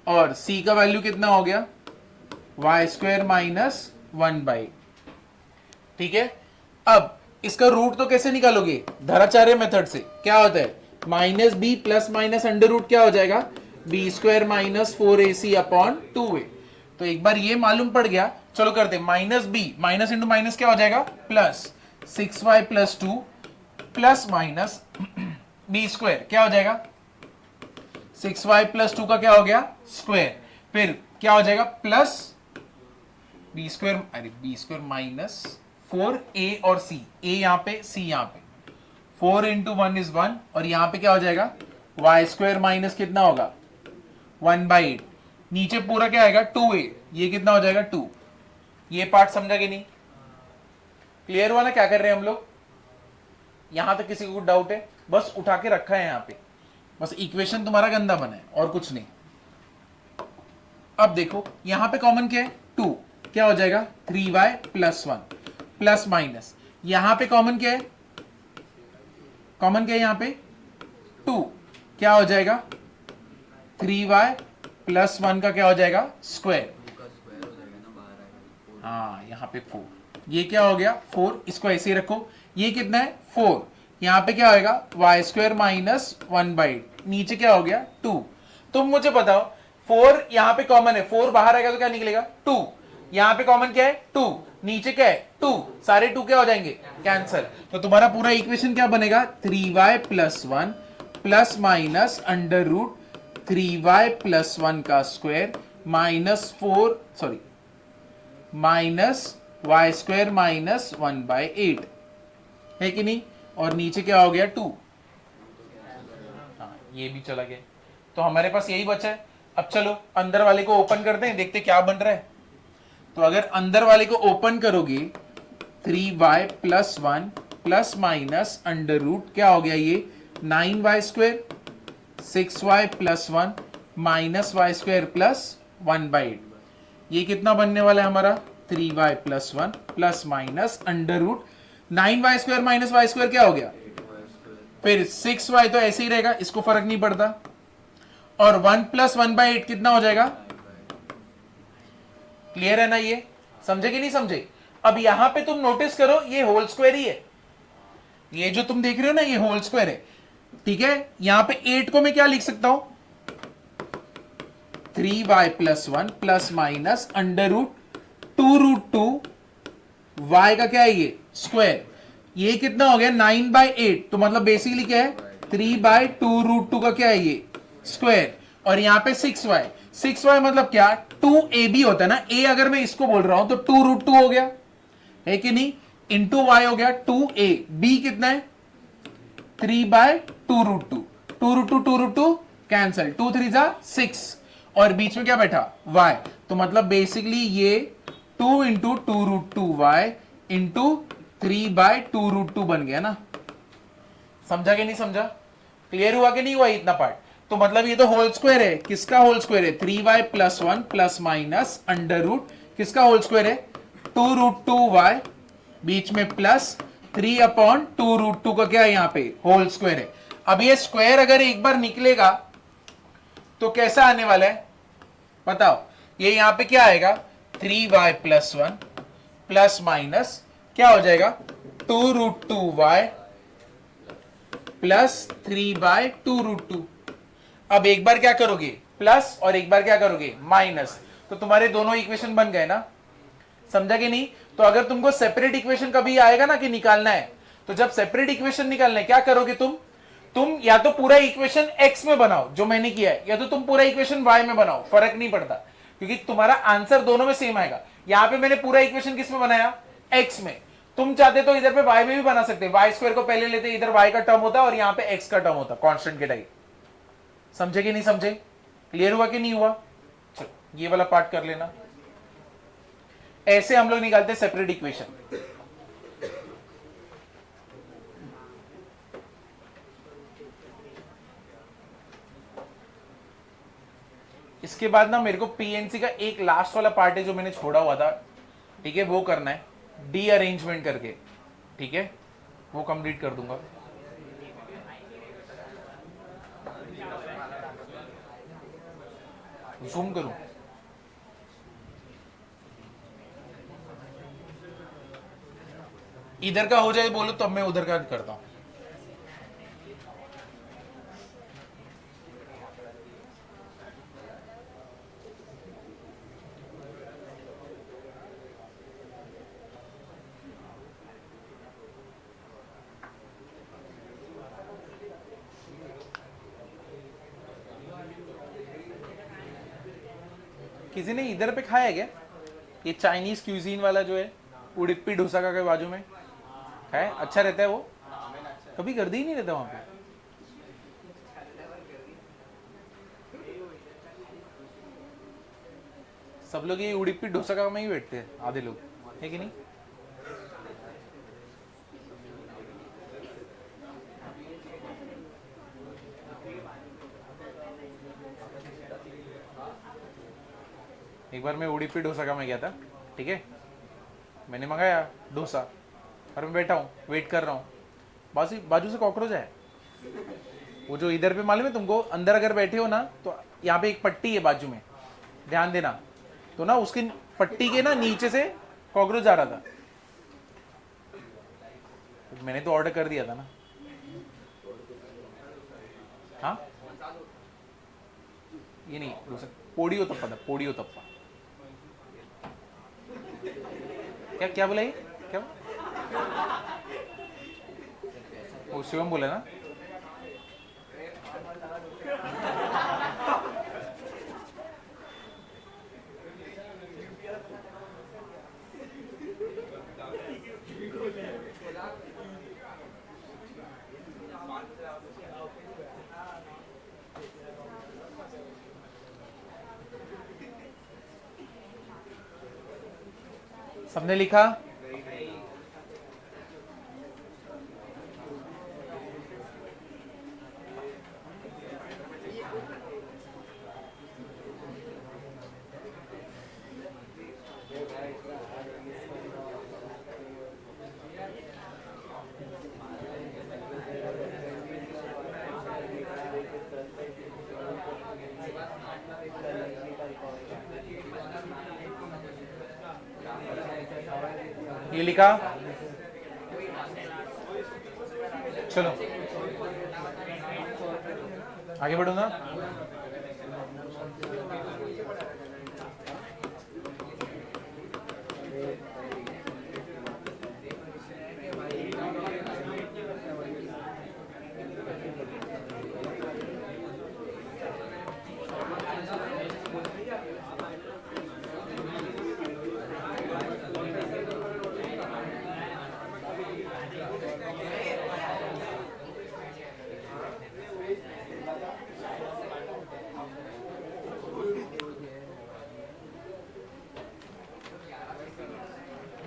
और c का वैल्यू कितना हो गया, y² -1/8। ठीक है, अब इसका रूट तो कैसे निकालोगे, धराचार्य मेथड से। क्या होता है, -b ± अंडर रूट क्या हो जाएगा, b² -4ac/2a। तो एक बार ये मालूम पड़ गया, चलो करते, -b, माइनस इंटू माइनस क्या हो जाएगा, +6y +2 प्लस b² क्या हो जाएगा, 6y +2 का क्या हो गया, स्क्वायर, फिर क्या हो जाएगा, प्लस b², अरे b² -4a और c, a यहां पे, c यहां पे, 4 × 1 = 1, और यहां पे क्या हो जाएगा, y² माइनस कितना होगा, 1/8, नीचे पूरा क्या आएगा, 2a, ये कितना हो जाएगा, 2। ये पार्ट समझा कि नहीं? क्लियर हुआ ना क्या कर रहे हैं हम लोग? यहां तक किसी को डाउट है? बस उठा के रखा है यहां पे, बस इक्वेशन तुम्हारा गंदा बना है और कुछ नहीं। अब देखो यहां पे कॉमन क्या है, 2, क्या हो जाएगा, 3y +1 प्लस माइनस, यहां पे कॉमन क्या है, कॉमन क्या है यहां पे, 2, क्या हो जाएगा, 3y +1 का क्या हो जाएगा, स्क्वायर, हाँ यहां पे 4, ये क्या हो गया 4, इसको ऐसे ही रखो, ये कितना है 4, यहां पे क्या होगा, y² -1/8, नीचे क्या हो गया 2। तुम मुझे बताओ, 4 यहां पे कॉमन है, 4 बाहर आएगा तो क्या निकलेगा 2, यहां पे कॉमन क्या है 2, नीचे क्या है 2, सारे 2 क्या हो जाएंगे, कैंसल। तो तुम्हारा पूरा इक्वेशन क्या बनेगा, 3y +1 plus under root 3y +1 का स्क्वायर -4, सॉरी, -y² -1/8 है कि नहीं, और नीचे क्या हो गया 2, हाँ ये भी चला गया। तो हमारे पास यही बचा है। अब चलो अंदर वाले को ओपन करते हैं, देखते क्या बन रहा है। तो अगर अंदर वाले को ओपन करोगे, 3y +1 प्लस अंडर रूट क्या हो गया, ये 9y², 6y +1 -y² +1/8, ये कितना बनने वाला है हमारा, 3y +1 plus under root 9y² -y² क्या हो गया, फिर 6y तो ऐसे ही रहेगा, इसको फर्क नहीं पड़ता, और 1 + 1/8 कितना हो जाएगा? क्लियर है ना? ये समझे कि नहीं समझे? अब यहां पे तुम नोटिस करो, ये होल स्क्वायर ही है, ये जो तुम देख रहे हो ना, ये होल स्क्वायर है, ठीक है। यहां पे 8 को मैं क्या लिख सकता हूं? 3y + 1 ± √2√2 y का क्या है ये? स्क्वायर। ये कितना हो गया? 9/8, तो मतलब बेसिकली क्या है? 3/2√2 का क्या है ये? स्क्वायर। और यहां पे 6y, 6y मतलब क्या? 2ab होता है ना, a अगर मैं इसको बोल रहा हूं तो 2√2 हो गया, है कि नहीं? इंटू y हो गया 2a, b कितना है? 3/2√2, 2√2 कैंसल, 2 3 जा 6, और बीच में क्या बैठा? y। तो मतलब बेसिकली ये 2 × 2√2y इंटू 3/2√2 बन गया ना। समझा कि नहीं समझा? क्लियर हुआ कि नहीं हुआ इतना पार्ट? तो मतलब ये तो होल स्क्वायर है, किसका होल स्क्वायर है? 3y + 1 ± अंडर रूट किसका होल स्क्वायर है? 2√2y, बीच में प्लस 3/2√2 का क्या है? यहां पे होल स्क्वायर है। अब ये स्क्वायर अगर एक बार निकलेगा तो कैसा आने वाला है बताओ? ये यहां पे क्या आएगा? 3y + 1 प्लस माइनस क्या हो जाएगा? 2√2y plus 3/2√2। अब एक बार क्या करोगे? प्लस, और एक बार क्या करोगे? माइनस। तो तुम्हारे दोनों इक्वेशन बन गए ना। समझा कि नहीं? तो अगर तुमको सेपरेट इक्वेशन कभी आएगा ना कि निकालना है, तो जब सेपरेट इक्वेशन निकालना है क्या करोगे तुम या तो पूरा इक्वेशन x में बनाओ जो मैंने किया है, या तो तुम पूरा इक्वेशन y में बनाओ, फर्क नहीं पड़ता, क्योंकि तुम्हारा आंसर दोनों में सेम आएगा। यहां पे मैंने पूरा इक्वेशन किस में बनाया? x में। तुम चाहते तो इधर पे y में भी बना सकते, y² को पहले लेते, इधर y का टर्म होता और यहां पे x का टर्म होता कांस्टेंट के टाइप। समझे कि नहीं समझे? क्लियर हुआ कि नहीं हुआ? चलो ये वाला पार्ट कर लेना। ऐसे हम लोग निकालते हैं सेपरेट इक्वेशन। इसके बाद ना मेरे को पीएनसी का एक लास्ट वाला पार्ट है जो मैंने छोड़ा हुआ था, ठीक है, वो करना है डी अरेंजमेंट करके, ठीक है, वो कंप्लीट कर दूंगा। जूम करूं? इधर का हो जाए बोलो तब मैं उधर का करता हूं। किसी ने इधर पे खाया है क्या? ये चाइनीज क्यूजीन वाला जो है उडुपी डोसा का बाजू में है, अच्छा रहता है वो? कभी गर्दी ही नहीं रहता वहां पे। सब लोग ये उडुपी डोसा का में ही बैठते हैं, आधे लोग, है कि नहीं? एक बार मैं उडुपी डोसा का में गया था, ठीक है, मैंने मंगाया डोसा और मैं बैठा हूँ वेट कर रहा हूँ, बाजू से कॉकरोच है। वो जो इधर पे मालूम है तुमको, अंदर अगर बैठे हो ना तो यहाँ पे एक पट्टी है बाजू में, ध्यान देना, तो ना उसकी पट्टी के ना नीचे से कॉकरोच आ रहा था। मैंने तो ऑर्डर कर दिया था ना। हाँ ये नहीं डोसा, पोड़ियो तप्पा था, पोड़ियो तप्पा। क्या क्या बोला ये? क्या वो शिवम बोला ना? सबने लिखा? ये लिखा, चलो आगे बढ़ो ना।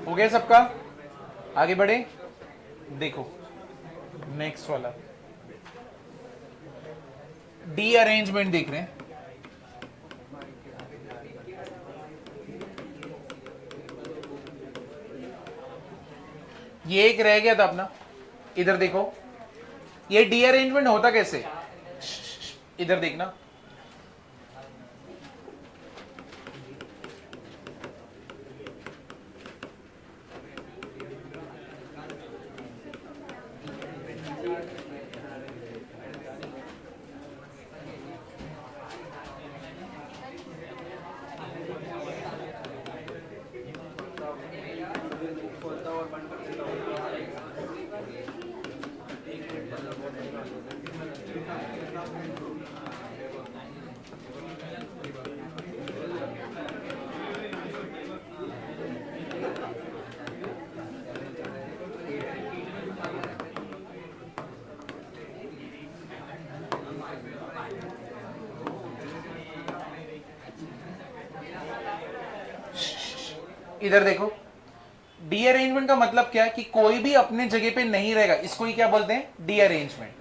हो गया सबका, आगे बढ़े। देखो नेक्स्ट वाला डी अरेंजमेंट देख रहे हैं। ये एक रह गया था अपना, इधर देखो ये डी अरेंजमेंट होता कैसे, इधर देखना। इधर देखो डी अरेंजमेंट का मतलब क्या है कि कोई भी अपने जगह पे नहीं रहेगा, इसको ही क्या बोलते हैं, डी अरेंजमेंट।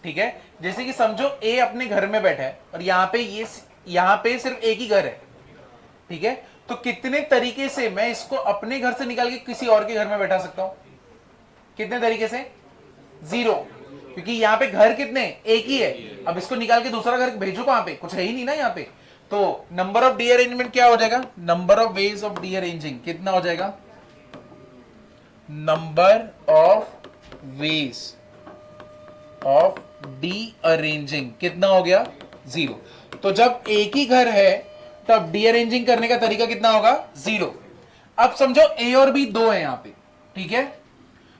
ठीक है, जैसे कि समझो ए अपने घर में बैठा है और यहां पे सिर्फ एक ही घर है। ठीक है, तो कितने तरीके से मैं इसको अपने घर से निकाल के किसी और के घर में बैठा सकता हूं, कितने तरीके से, जीरो, क्योंकि यहां पे घर कितने, एक ही है। अब इसको निकाल के दूसरा घर भेजो कहां पे, कुछ है ही नहीं ना यहाँ पे। तो नंबर ऑफ डी अरेंजमेंट क्या हो जाएगा, number of ways of D arranging कितना हो जाएगा, number of ways of D arranging कितना हो गया, जीरो। तो जब एक ही घर है तब डी अरेंजिंग करने का तरीका कितना होगा, जीरो। अब समझो ए और बी दो है यहां पे। ठीक है,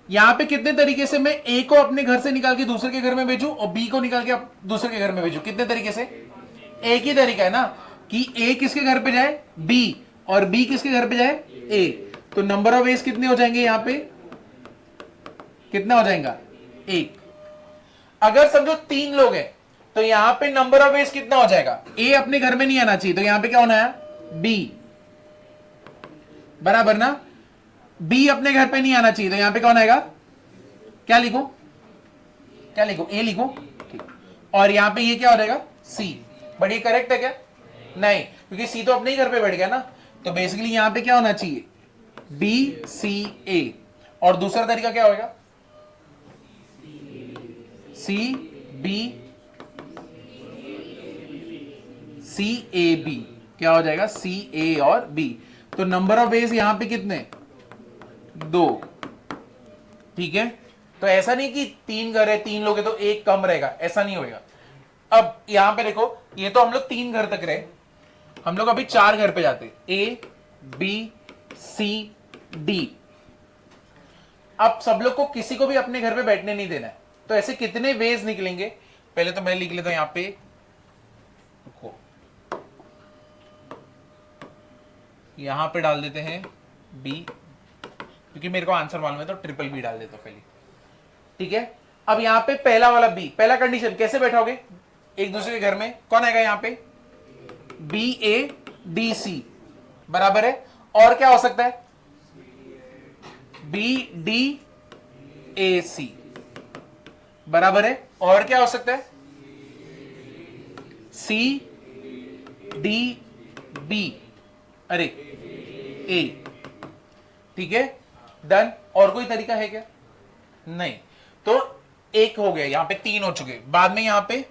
यहां पे कितने तरीके से मैं ए को अपने घर से निकाल के दूसरे के घर में भेजू और बी को निकाल के दूसरे के घर में भेजू, कितने तरीके से, एक ही तरीका है ना कि ए किसके घर पे जाए, बी, और बी किसके घर पे जाए, ए। तो नंबर ऑफ वेज कितने हो जाएंगे, यहां पे कितना हो जाएगा, एक। अगर समझो तीन लोग हैं तो यहां पे नंबर ऑफ वेज कितना हो जाएगा, ए अपने घर में नहीं आना चाहिए, तो यहां पे क्या होना है, बी, बराबर ना। बी अपने घर पे नहीं आना चाहिए, तो यहां पे कौन आएगा, क्या लिखो, क्या लिखो, ए लिखो। ठीक, और यहां पे ये क्या हो जाएगा, सी। बट ये करेक्ट है क्या, नहीं, क्योंकि सी तो अपने ही घर पे बैठ गया ना। तो बेसिकली यहां पे क्या होना चाहिए, बी सी ए। और दूसरा तरीका क्या होगा, C B C A B, क्या हो जाएगा, सी ए और बी। तो नंबर ऑफ वेज यहां पे कितने, दो। ठीक है, तो ऐसा नहीं कि तीन घर है, तीन लोग है तो एक कम रहेगा, ऐसा नहीं होगा। अब यहां पे देखो, ये तो हम लोग तीन घर तक रहे, हम लोग अभी चार घर पे जाते, ए बी सी डी। अब सब लोग को किसी को भी अपने घर पे बैठने नहीं देना है, तो ऐसे कितने वेज निकलेंगे, पहले तो मैं लिख लेता हूं यहां पे, देखो यहां पे डाल देते हैं बी, क्योंकि मेरे को आंसर मालूम है तो ट्रिपल बी डाल देता हूं पहले। ठीक है, अब यहां पे पहला वाला बी, पहला कंडीशन कैसे बैठोगे, एक दूसरे के घर में कौन आएगा, यहां पे बी ए डी सी, बराबर है। और क्या हो सकता है, बी डी ए सी, बराबर है। और क्या हो सकता है, सी डी बी, अरे ए। ठीक है, डन। और कोई तरीका है क्या, नहीं। तो एक हो गया, यहां पे तीन हो चुके, बाद में यहां पे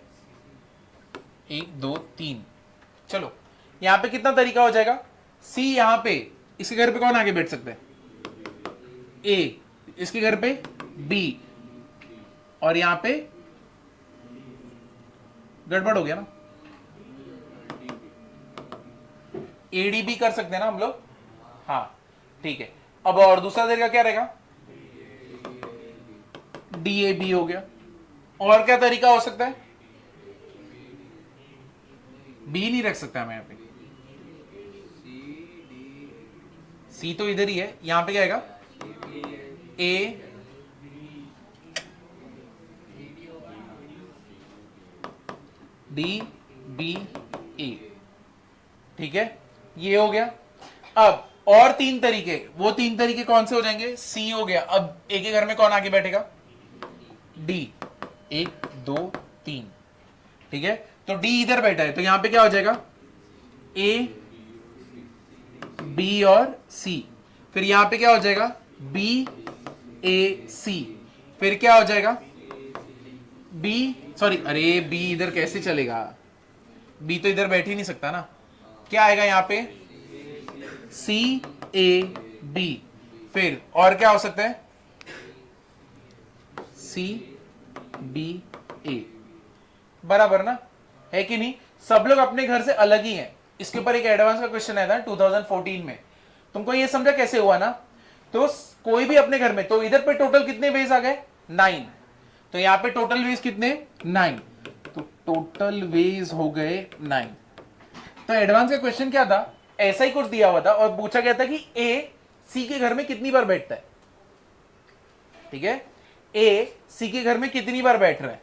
एक दो तीन, चलो यहां पे कितना तरीका हो जाएगा, सी, यहां पे इसके घर पे कौन आके बैठ सकता है, ए, इसके घर पे बी, और यहां पे गड़बड़ हो गया ना, एडीबी कर सकते हैं ना हम लोग। हाँ ठीक है, अब और दूसरा तरीका क्या रहेगा, डीएबी हो गया। और क्या तरीका हो सकता है, बी नहीं रख सकता मैं यहां पे, सी तो इधर ही है, यहां पे क्या आएगा, ए डी बी ए, ठीक है, ये हो गया। अब और तीन तरीके, वो तीन तरीके कौन से हो जाएंगे, सी हो गया। अब ए के घर में कौन आगे बैठेगा, डी, एक दो तीन, ठीक है, तो डी इधर बैठा है, तो यहां पे क्या हो जाएगा, ए बी और सी, फिर यहां पे क्या हो जाएगा, बी ए सी, फिर क्या हो जाएगा, बी, सॉरी, अरे बी इधर कैसे चलेगा, बी तो इधर बैठ ही नहीं सकता ना, क्या आएगा यहां पे, सी ए बी, फिर और क्या हो सकता है, सी बी ए, बराबर ना, है कि नहीं। सब लोग अपने घर से अलग ही हैं। इसके ऊपर एक एडवांस का क्वेश्चन आया था 2014 में, तुमको ये समझा कैसे हुआ ना, तो कोई भी अपने घर में, तो इधर पे टोटल कितने वेज आ गए, 9, तो यहां पे टोटल वेज कितने, 9, तो टोटल वेज हो गए 9। तो एडवांस का क्वेश्चन क्या था, ऐसा ही कुछ दिया हुआ था और पूछा गया था कि ए सी के घर में कितनी बार बैठता है, ठीक है, ए सी के घर में कितनी बार बैठ रहा है।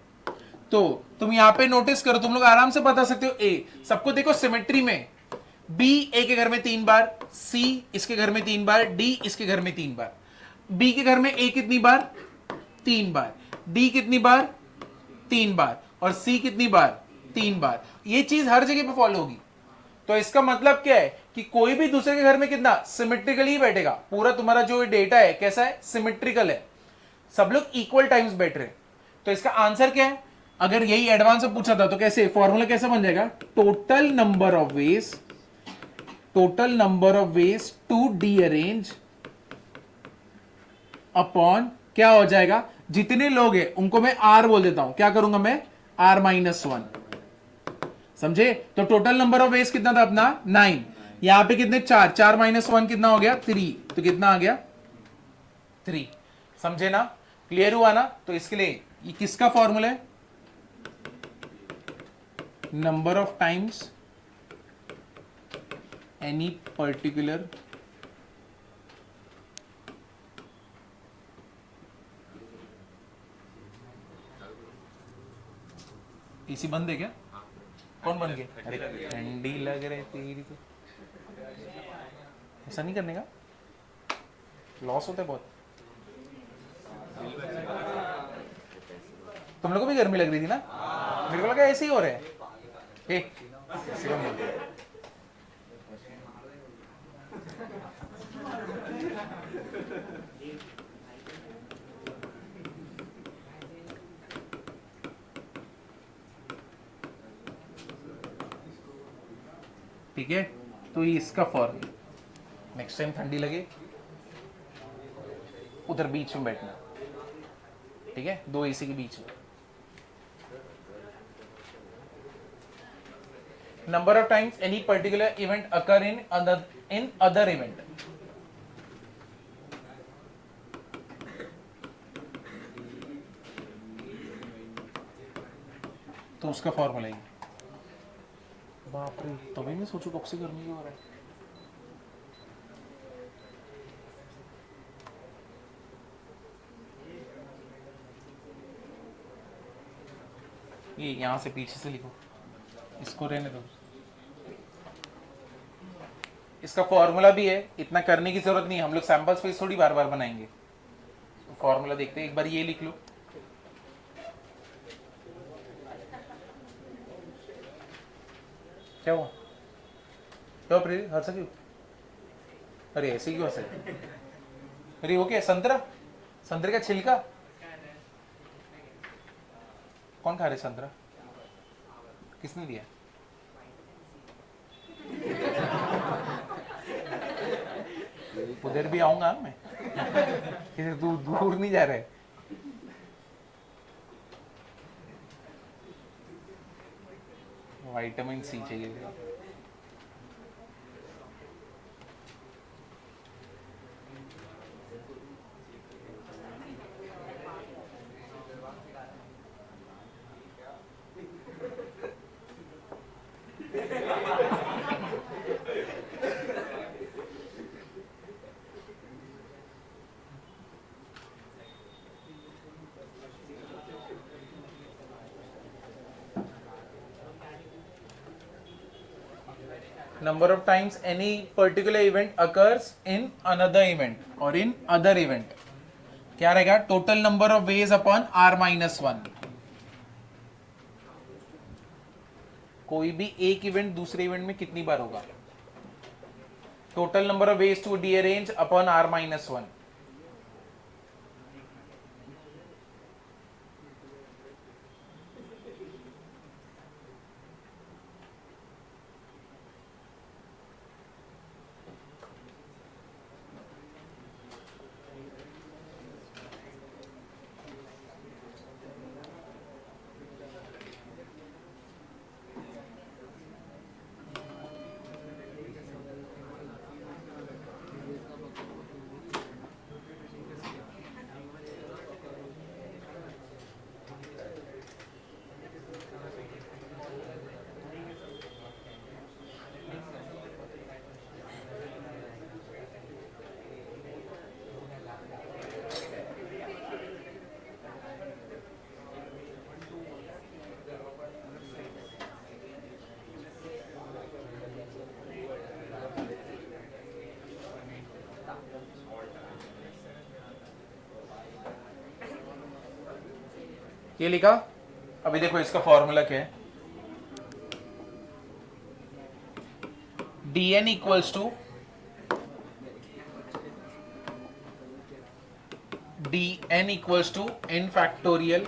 तो तुम यहां पे नोटिस करो, तुम लोग आराम से बता सकते हो, ए सबको देखो सिमेट्री में, बी ए के घर में 3 बार, सी इसके घर में 3 बार, डी इसके घर में 3 बार, बी के घर में ए कितनी बार, 3 बार, डी कितनी बार, 3 बार, और सी कितनी बार, 3 बार। ये चीज हर जगह पे फॉलो होगी। तो इसका मतलब क्या है कि कोई भी दूसरे के घर में कितना सिमेट्रिकली बैठेगा, पूरा तुम्हारा जो डेटा है कैसा है, सिमेट्रिकल है, सब लोग इक्वल टाइम्स बैठ रहे हैं। तो इसका आंसर क्या है, अगर यही एडवांस में पूछा था तो कैसे फॉर्मूला कैसा बन जाएगा, total number of ways, total number of ways to rearrange upon क्या हो जाएगा, जितने लोग हैं उनको मैं आर बोल देता हूं, क्या करूंगा मैं, r-1, समझे। तो टोटल नंबर ऑफ वेज कितना था अपना 9, यहां पे कितने 4, 4-1 कितना हो गया 3, तो कितना आ गया 3, समझे ना, क्लियर हुआ ना। तो इसके लिए ये किसका फॉर्मूला है, number of times any particular AC बंद है क्या, कौन बंद गया, अरे ठंडी लग रही तेरी तो, ऐसा नहीं करने का, लॉस होता है बहुत। तुम लोगों को भी गर्मी लग रही थी ना, मेरे को लगा ऐसे ही हो रहा है, ठीक है। तो ये इसका फॉर्म, नेक्स्ट टाइम ठंडी लगे उधर बीच में बैठना, ठीक है, 2 एसी के बीच में। Number of times any particular event occur in other event, तो उसका फॉर्मूला है, बाप रे, तभी मैं सोचू कब से गर्मी क्यों हो रहा है। ये यहां से पीछे से लिखो, इसको रहने दो। इसका फॉर्मूला भी है, इतना करने की जरूरत नहीं, हम लोग सैंपल स्पेस थोड़ी बार बार बनाएंगे। फॉर्मूला देखते हैं, एक बार ये लिख लो, क्या हुआ, क्यों प्रेरित हंसा क्यों, अरे ऐसे क्यों हंसा, अरे वो क्या, संतरा, संतरे का छिलका, कौन खा रहे संतरा, किसने दिया, उधर भी आऊंगा मैं। किसी दूर नहीं जा रहे। विटामिन सी चाहिए। Number of times any particular event occurs in another event or in other event क्या रहेगा? Total number of veg upon r minus one. कोई भी एक इवेंट दूसरे इवेंट में कितनी बार होगा? Total number of ways to rearrange upon r minus one. ये लिखा। अभी देखो इसका फॉर्मूला क्या है। dn equals to n factorial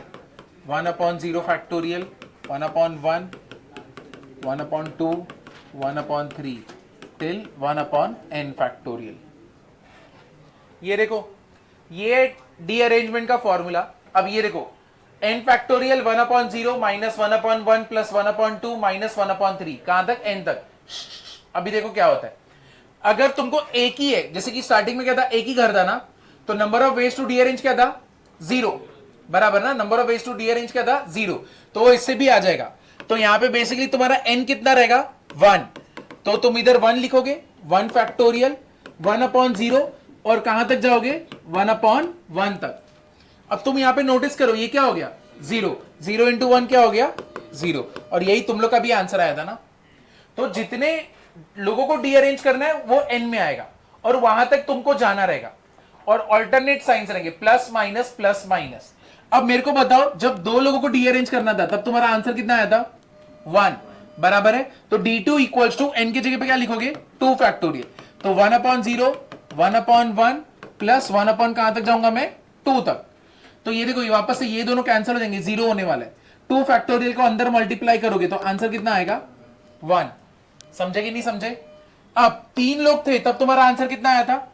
1 upon 0 factorial 1 upon 1 1 upon 2 1 upon 3 till 1 upon n factorial. ये देखो ये डी अरेंजमेंट का फॉर्मूला। अब ये देखो n factorial 1 upon 0 minus 1 upon 1 plus 1 upon 2 minus 1 upon 3 कहां तक? n तक। अभी देखो क्या होता है। अगर तुमको एक ही है, जैसे कि स्टार्टिंग में क्या था, एक ही घर था ना, तो number of ways to rearrange क्या था? 0 बराबर ना। Number of ways to rearrange क्या था? 0। तो इससे भी आ जाएगा। तो यहां पे बेसिकली तुम्हारा n कितना रहेगा? 1। तो तुम इधर 1 लिखोगे, 1 फैक्टोरियल 1 अपॉन 0 और कहां तक जाओगे? 1 अपॉन 1 तक। अब तुम यहां पे नोटिस करो ये क्या हो गया? 0। 0 इंटू 1 क्या हो गया? 0। और यही तुम लोग का भी आंसर आया था ना। तो जितने लोगों को डीअरेंज करना है वो n में आएगा और वहां तक तुमको जाना रहेगा और ऑल्टरनेट साइंस रहेंगे, प्लस माइनस प्लस माइनस। अब मेरे को बताओ, जब दो लोगों को डीअरेंज करना था तब तुम्हारा आंसर कितना आया था? 1 बराबर है। तो d2 इक्वल्स टू n की जगह पे क्या लिखोगे? 2 फैक्टोरियल। तो 1 अपॉन 0 1 अपॉन 1 प्लस 1 अपॉन कहां तक जाऊंगा मैं? 2 तक। तो ये देखो वापस से ये दोनों कैंसिल हो जाएंगे, 0 होने वाला है। 2 फैक्टोरियल को अंदर मल्टीप्लाई करोगे तो आंसर कितना आएगा? 1। समझे कि नहीं समझे? अब 3 लोग थे तब तुम्हारा आंसर कितना आया था?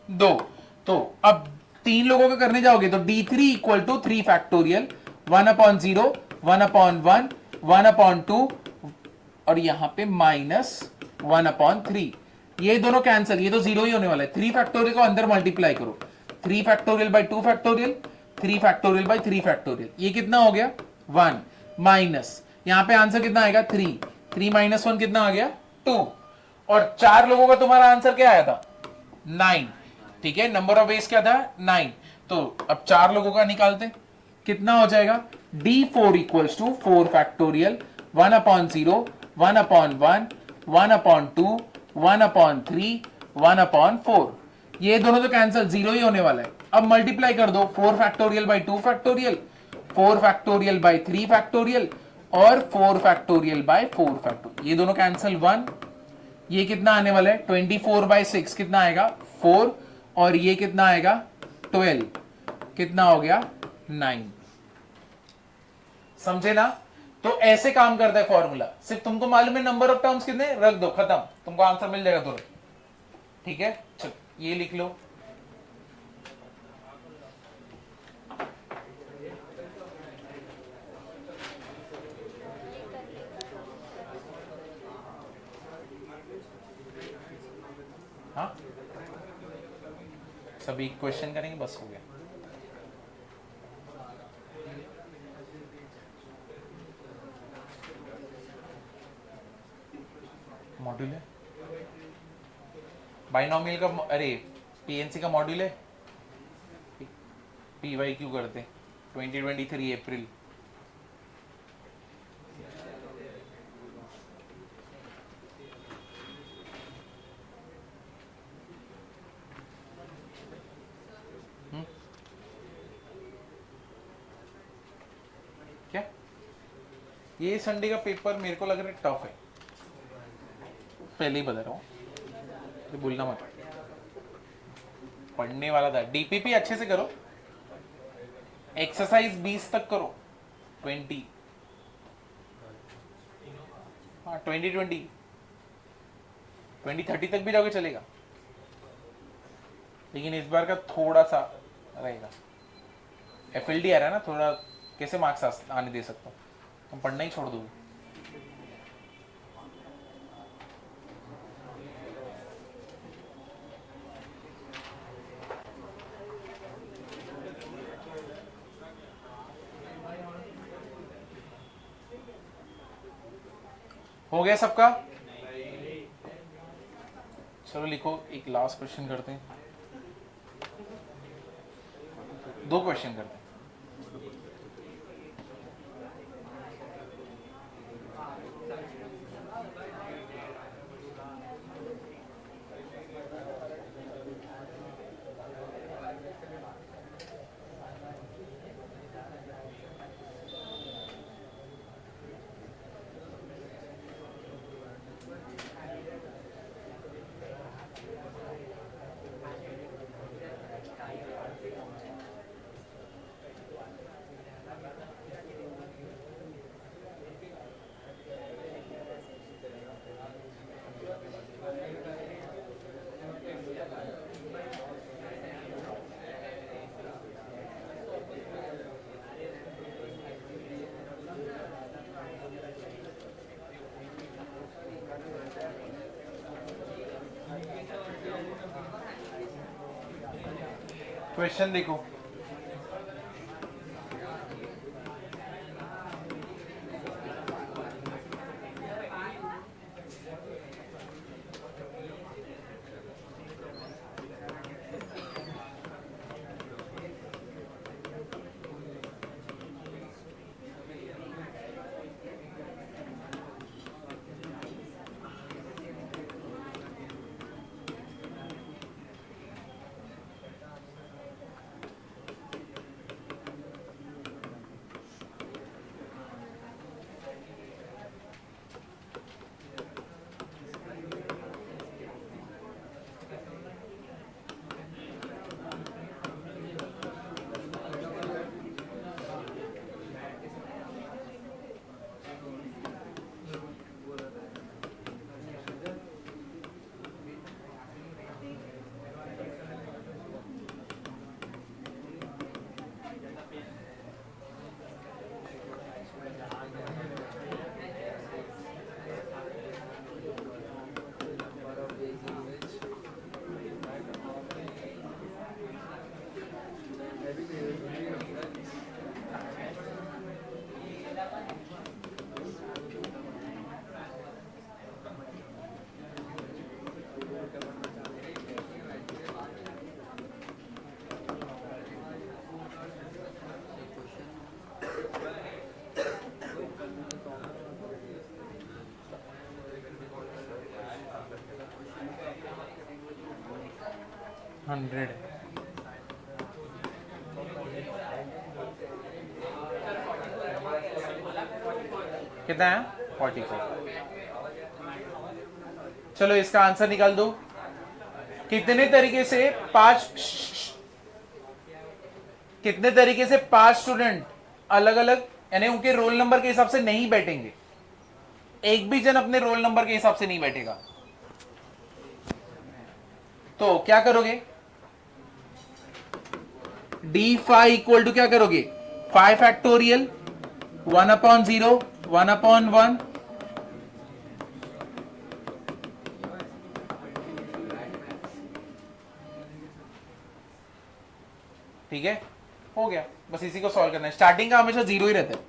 2। तो अब 3 लोगों का करने जाओगे तो d3 equal to 3 factorial 1 upon 0 1 upon 1 1 upon 2 और यहां पे माइनस 1 अपॉन 3। ये दोनों कैंसिल, ये तो 0 ही होने वाला है। 3 फैक्टोरियल को अंदर मल्टीप्लाई करो, 3 factorial by 2 factorial 3 factorial by 3 factorial. ये कितना हो गया? 1 माइनस यहां पे आंसर कितना आएगा? 3 3 माइनस 1 कितना आ गया? 2। और 4 लोगों का तुम्हारा आंसर क्या आया था? 9। ठीक है, नंबर ऑफ वेज क्या था? 9। तो अब 4 लोगों का निकालते, कितना हो जाएगा? d4 equals to 4 factorial 1 upon 0 1 upon 1 1 upon 2 1 upon 3 1 upon 4। ये दोनों तो कैंसिल, 0 ही होने वाला है। अब मल्टीप्लाई कर दो, 4 factorial by 2 factorial 4 factorial by 3 factorial और 4 फैक्टोरियल बाय 4 फैक्टोरियल। ये दोनों कैंसिल 1। ये कितना आने वाला है? 24 बाय 6 कितना आएगा? 4। और ये कितना आएगा? 12। कितना हो गया? 9। समझे ना? तो ऐसे काम करता है फॉर्मूला। सिर्फ तुमको मालूम है नंबर ऑफ टर्म्स कितने, रख दो, खत्म, तुमको आंसर मिल जाएगा तुरंत। ठीक है, चलो। ये लिख लो, हाँ सभी क्वेश्चन करेंगे, बस हो गया। मॉड्यूल है बाइनोमियल का, अरे पीएनसी का मॉड्यूल है, पीवाई क्यू करते 2023 अप्रैल। क्या ये संडे का पेपर मेरे को लग रहा है टफ है, पहले ही बता रहा हूँ, तो भूलना मत। पढ़ने वाला था, डीपीपी अच्छे से करो, एक्सरसाइज 20 तक करो, 20, हाँ 20 तक भी जाओगे चलेगा, लेकिन इस बार का थोड़ा सा रहेगा, एफएलडी आ रहा है ना, थोड़ा कैसे मार्क्स आने दे सकता हूँ, हम पढ़ना ही छोड़ दोगे। हो गया सबका? चलो लिखो, एक लास्ट क्वेश्चन करते हैं, 2 क्वेश्चन करते हैं। क्वेश्चन देखो, हंड्रेड कितना है? 44। चलो इसका आंसर निकाल दो। कितने तरीके से पांच स्टूडेंट अलग अलग, यानी उनके रोल नंबर के हिसाब से नहीं बैठेंगे, एक भी जन अपने रोल नंबर के हिसाब से नहीं बैठेगा। तो क्या करोगे, डी फाइव इक्वल टू क्या करोगे, 5 फैक्टोरियल 1/0 1/1, ठीक है, हो गया। बस इसी को सॉल्व करना है, स्टार्टिंग का हमेशा जीरो ही रहता है।